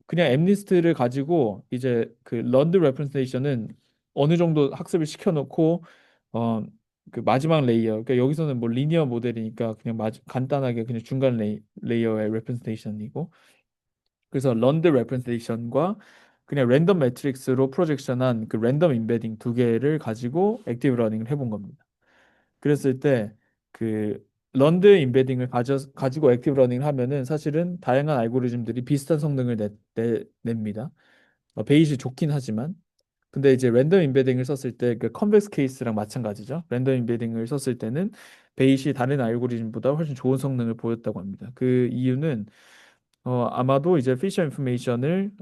그냥 엠리스트를 가지고 이제 그 런드 레프레센테이션은 어느 정도 학습을 시켜놓고 어 그 마지막 레이어 그러니까 여기서는 뭐 리니어 모델이니까 그냥 간단하게 그냥 중간 레이어의 레프레센테이션이고 그래서 런드 레프레센테이션과 그냥 랜덤 매트릭스로 프로젝션한 그 랜덤 임베딩 두 개를 가지고 액티브 러닝을 해본 겁니다. 그랬을 때 그 런드 임베딩을 가지고 액티브 러닝을 하면은 사실은 다양한 알고리즘들이 비슷한 성능을 냅니다. 베이시 좋긴 하지만 근데 이제 랜덤 임베딩을 썼을 때 그 컨벡스 케이스랑 마찬가지죠. 랜덤 임베딩을 썼을 때는 베이시 다른 알고리즘보다 훨씬 좋은 성능을 보였다고 합니다. 그 이유는 아마도 이제 피셔 인포메이션을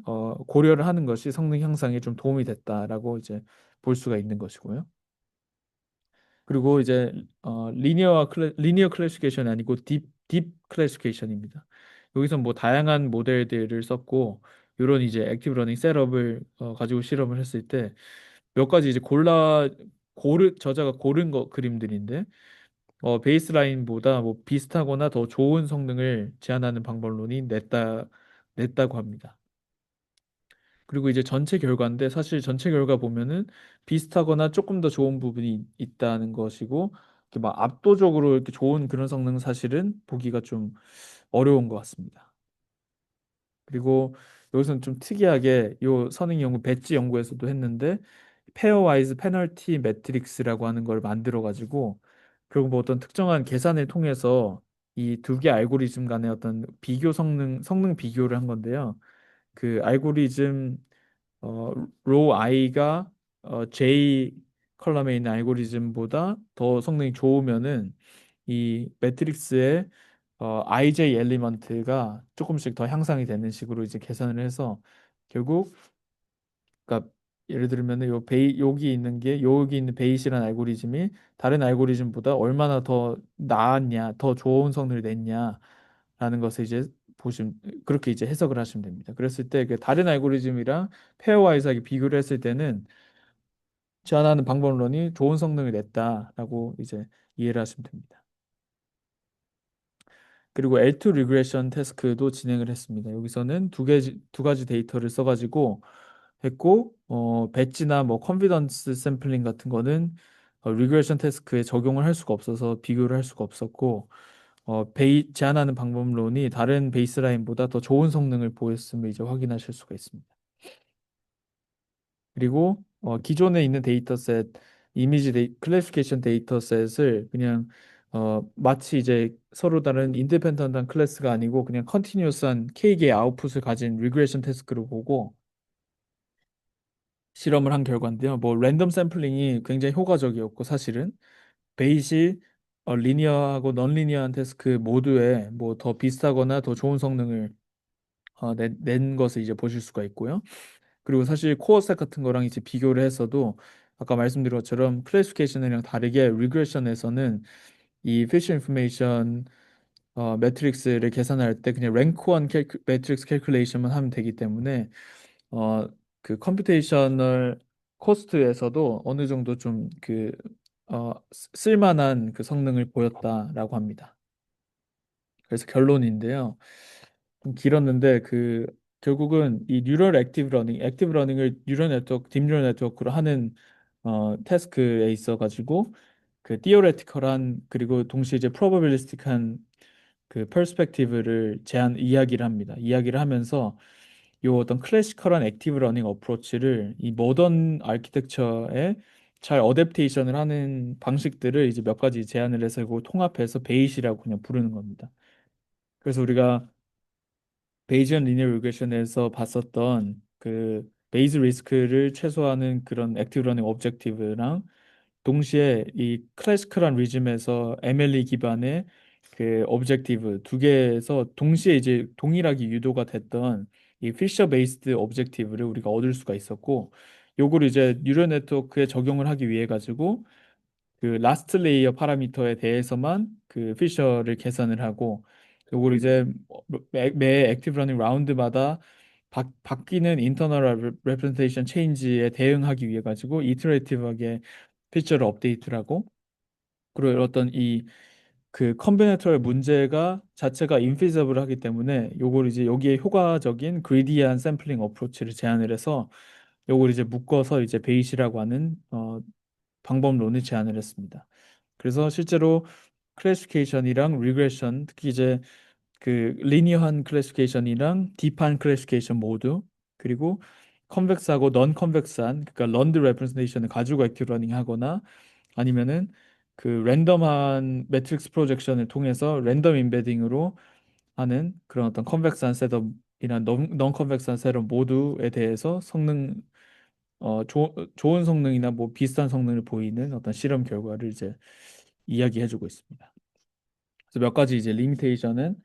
고려를 하는 것이 성능 향상에 좀 도움이 됐다라고 이제 볼 수가 있는 것이고요. 그리고 이제 리니어 클래시피케이션이 아니고 딥 클래시피케이션입니다. 여기서 뭐 다양한 모델들을 썼고 이런 이제 액티브 러닝 셋업을 가지고 실험을 했을 때 몇 가지 이제 저자가 고른 그림들인데 베이스라인보다 뭐 비슷하거나 더 좋은 성능을 제한하는 방법론이 냈다고 합니다. 그리고 이제 전체 결과인데 사실 전체 결과 보면은 비슷하거나 조금 더 좋은 부분이 있다는 것이고 이렇게 막 압도적으로 이렇게 좋은 그런 성능은 사실은 보기가 좀 어려운 것 같습니다. 그리고 여기서는 좀 특이하게 요 선행 연구 배지 연구에서도 했는데 페어와이즈 페널티 매트릭스라고 하는 걸 만들어 가지고 결국 뭐 어떤 특정한 계산을 통해서 이 두 개 알고리즘 간의 어떤 비교 성능 비교를 한 건데요. 그 알고리즘 로 i가 j 컬럼에 있는 알고리즘보다 더 성능이 좋으면은 이 매트릭스의 ij 엘리먼트가 조금씩 더 향상이 되는 식으로 이제 계산을 해서 결국 그러니까 예를 들면은 요 베이 여기 있는 게 여기 있는 베이시라는 알고리즘이 다른 알고리즘보다 얼마나 더 나았냐, 더 좋은 성능을 냈냐라는 것을 이제 보시면 그렇게 이제 해석을 하시면 됩니다. 그랬을 때 그 다른 알고리즘이랑 페어와이즈하게 비교를 했을 때는 제안하는 방법론이 좋은 성능을 냈다라고 이제 이해를 하시면 됩니다. 그리고 L2 리그레션 태스크도 진행을 했습니다. 여기서는 두 가지 데이터를 써가지고 했고, 배지나 뭐 컨피던스 샘플링 같은 거는 리그레션 태스크에 적용을 할 수가 없어서 비교를 할 수가 없었고, 제안하는 방법론이 다른 베이스라인보다 더 좋은 성능을 보였음을 이제 확인하실 수가 있습니다. 그리고 기존에 있는 데이터셋, 클래시피케이션 데이터셋을 그냥 마치 이제 서로 다른 인디펜던트한 클래스가 아니고 그냥 컨티뉴어스한 K개의 아웃풋을 가진 리그레션 태스크로 보고 실험을 한 결과인데요. 뭐 랜덤 샘플링이 굉장히 효과적이었고 사실은 베이시 리니어하고 넌리니어한 태스크 모두에 뭐 더 비슷하거나 더 좋은 성능을 낸 것을 이제 보실 수가 있고요. 그리고 사실 코어셋 같은 거랑 이제 비교를 했어도 아까 말씀드린 것처럼 클래시피케이션이랑 다르게 리그레션에서는 이 피쉬 인포메이션 매트릭스를 계산할 때 그냥 랭크 원 매트릭스 캘큘레이션만 하면 되기 때문에 어, 그 컴퓨테이셔널 코스트에서도 어느 정도 좀 쓸만한 그 성능을 보였다라고 합니다. 그래서 결론인데요. 좀 길었는데 결국은 이 뉴럴 액티브 러닝을 뉴럴 네트워크, 딥 뉴럴 네트워크로 하는 태스크에 있어 가지고 그 티오레티컬한 그리고 동시에 이제 프로바빌리스틱한 그 퍼스펙티브를 이야기를 합니다. 이야기를 하면서 요 어떤 클래시컬한 액티브 러닝 어프로치를 이 모던 아키텍처에 잘 어댑테이션을 하는 방식들을 이제 몇 가지 제안을 해서 이거 통합해서 베이시라고 그냥 부르는 겁니다. 그래서 우리가 베이지언 리니어 리그레션에서 봤었던 그 베이스 리스크를 최소화하는 그런 액티브 러닝 오브젝티브랑 동시에 이 클래시컬한 리즘에서 MLE 기반의 그 오브젝티브 두 개에서 동시에 이제 동일하게 유도가 됐던 이 피셔 베이스드 오브젝티브를 우리가 얻을 수가 있었고 요거를 이제 뉴럴 네트워크에 적용을 하기 위해 가지고 그 라스트 레이어 파라미터에 대해서만 그 피셔를 계산을 하고 요걸 이제 매 액티브 러닝 라운드마다 바뀌는 인터널 레프레젠테이션 체인지에 대응하기 위해 가지고 이터레이티브하게 피처를 업데이트를 하고 그리고 어떤 이 그 컨비네이터의 문제가 자체가 인피저블 하기 때문에 요걸 이제 여기에 효과적인 그리디한 샘플링 어프로치를 제안을 해서 요걸 이제 묶어서 이제 베이시라고 하는 방법론을 제안을 했습니다. 그래서 실제로 클래시피케이션이랑 리그레션 특히 이제 그 리니어한 클래시피케이션이랑 딥한 클래시피케이션 모두 그리고 컨벡스하고 넌 컨벡스한 그러니까 런드 레프레젠테이션을 가지고 액티브 러닝 하거나 아니면은 그 랜덤한 매트릭스 프로젝션을 통해서 랜덤 임베딩으로 하는 그런 어떤 컨벡스한 셋업이나 넌 컨벡스한 셋업 모두에 대해서 좋은 성능이나 뭐 비슷한 성능을 보이는 어떤 실험 결과를 이제 이야기해주고 있습니다. 그래서 몇 가지 이제 리미테이션은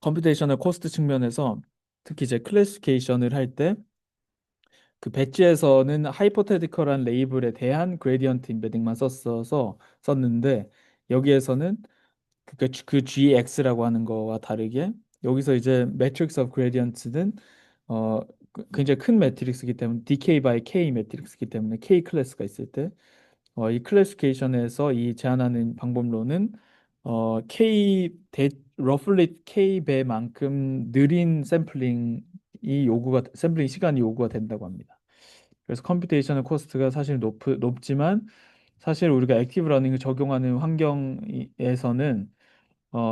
컴퓨테이셔널 코스트 측면에서 특히 이제 클래시피케이션을 할 때 그 배지에서는 하이포테티컬한 레이블에 대한 그레디언트 임베딩만 썼는데 여기에서는 그 GX라고 하는 거와 다르게 여기서 이제 매트릭스 오브 그레디언트는 굉장히 큰 매트릭스이기 때문에 DK by K 매트릭스이기 때문에 K 클래스가 있을 때 이 클래시피케이션에서 이 제안하는 방법론은 K 대 roughly K 배만큼 느린 샘플링 샘플링 시간이 요구가 된다고 합니다. 그래서 컴퓨테이셔널 코스트가 사실 높지만 사실 우리가 액티브 러닝을 적용하는 환경에서는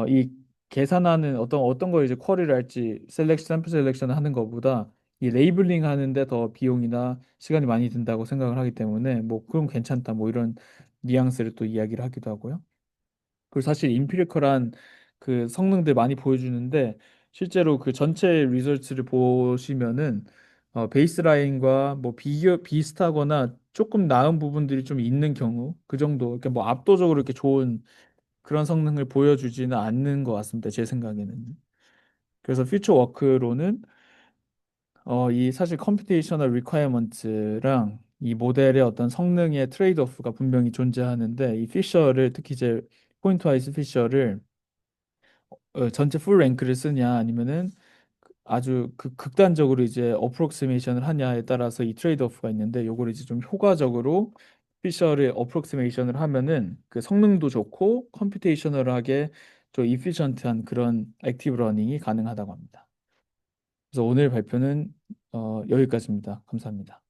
이 계산하는 어떤 걸 이제 쿼리를 할지 샘플 셀렉션을 하는 것보다 이 레이블링 하는데 더 비용이나 시간이 많이 든다고 생각을 하기 때문에 뭐 그럼 괜찮다 뭐 이런 뉘앙스를 또 이야기를 하기도 하고요. 그리고 사실 임피리컬한 그 성능들 많이 보여주는데 실제로 그 전체 리설트를 보시면은 베이스라인과 뭐 비슷하거나 조금 나은 부분들이 좀 있는 경우 그 정도 그러니까 뭐 압도적으로 이렇게 좋은 그런 성능을 보여주지는 않는 것 같습니다. 제 생각에는. 그래서 퓨처 워크로는 이 사실 컴퓨테이셔널 리퀘어먼트랑 이 모델의 어떤 성능의 트레이드 오프가 분명히 존재하는데 이 피셔를 특히 이제 포인트 와이즈 피셔를 전체 풀 랭크를 쓰냐 아니면은 아주 극단적으로 이제 어프록시메이션을 하냐에 따라서 이 트레이드 오프가 있는데 요거를 이제 좀 효과적으로 피셔를 어프록시메이션을 하면은 그 성능도 좋고 컴퓨테이셔널하게 좀 이피션트한 그런 액티브 러닝이 가능하다고 합니다. 그래서 오늘 발표는 여기까지입니다. 감사합니다.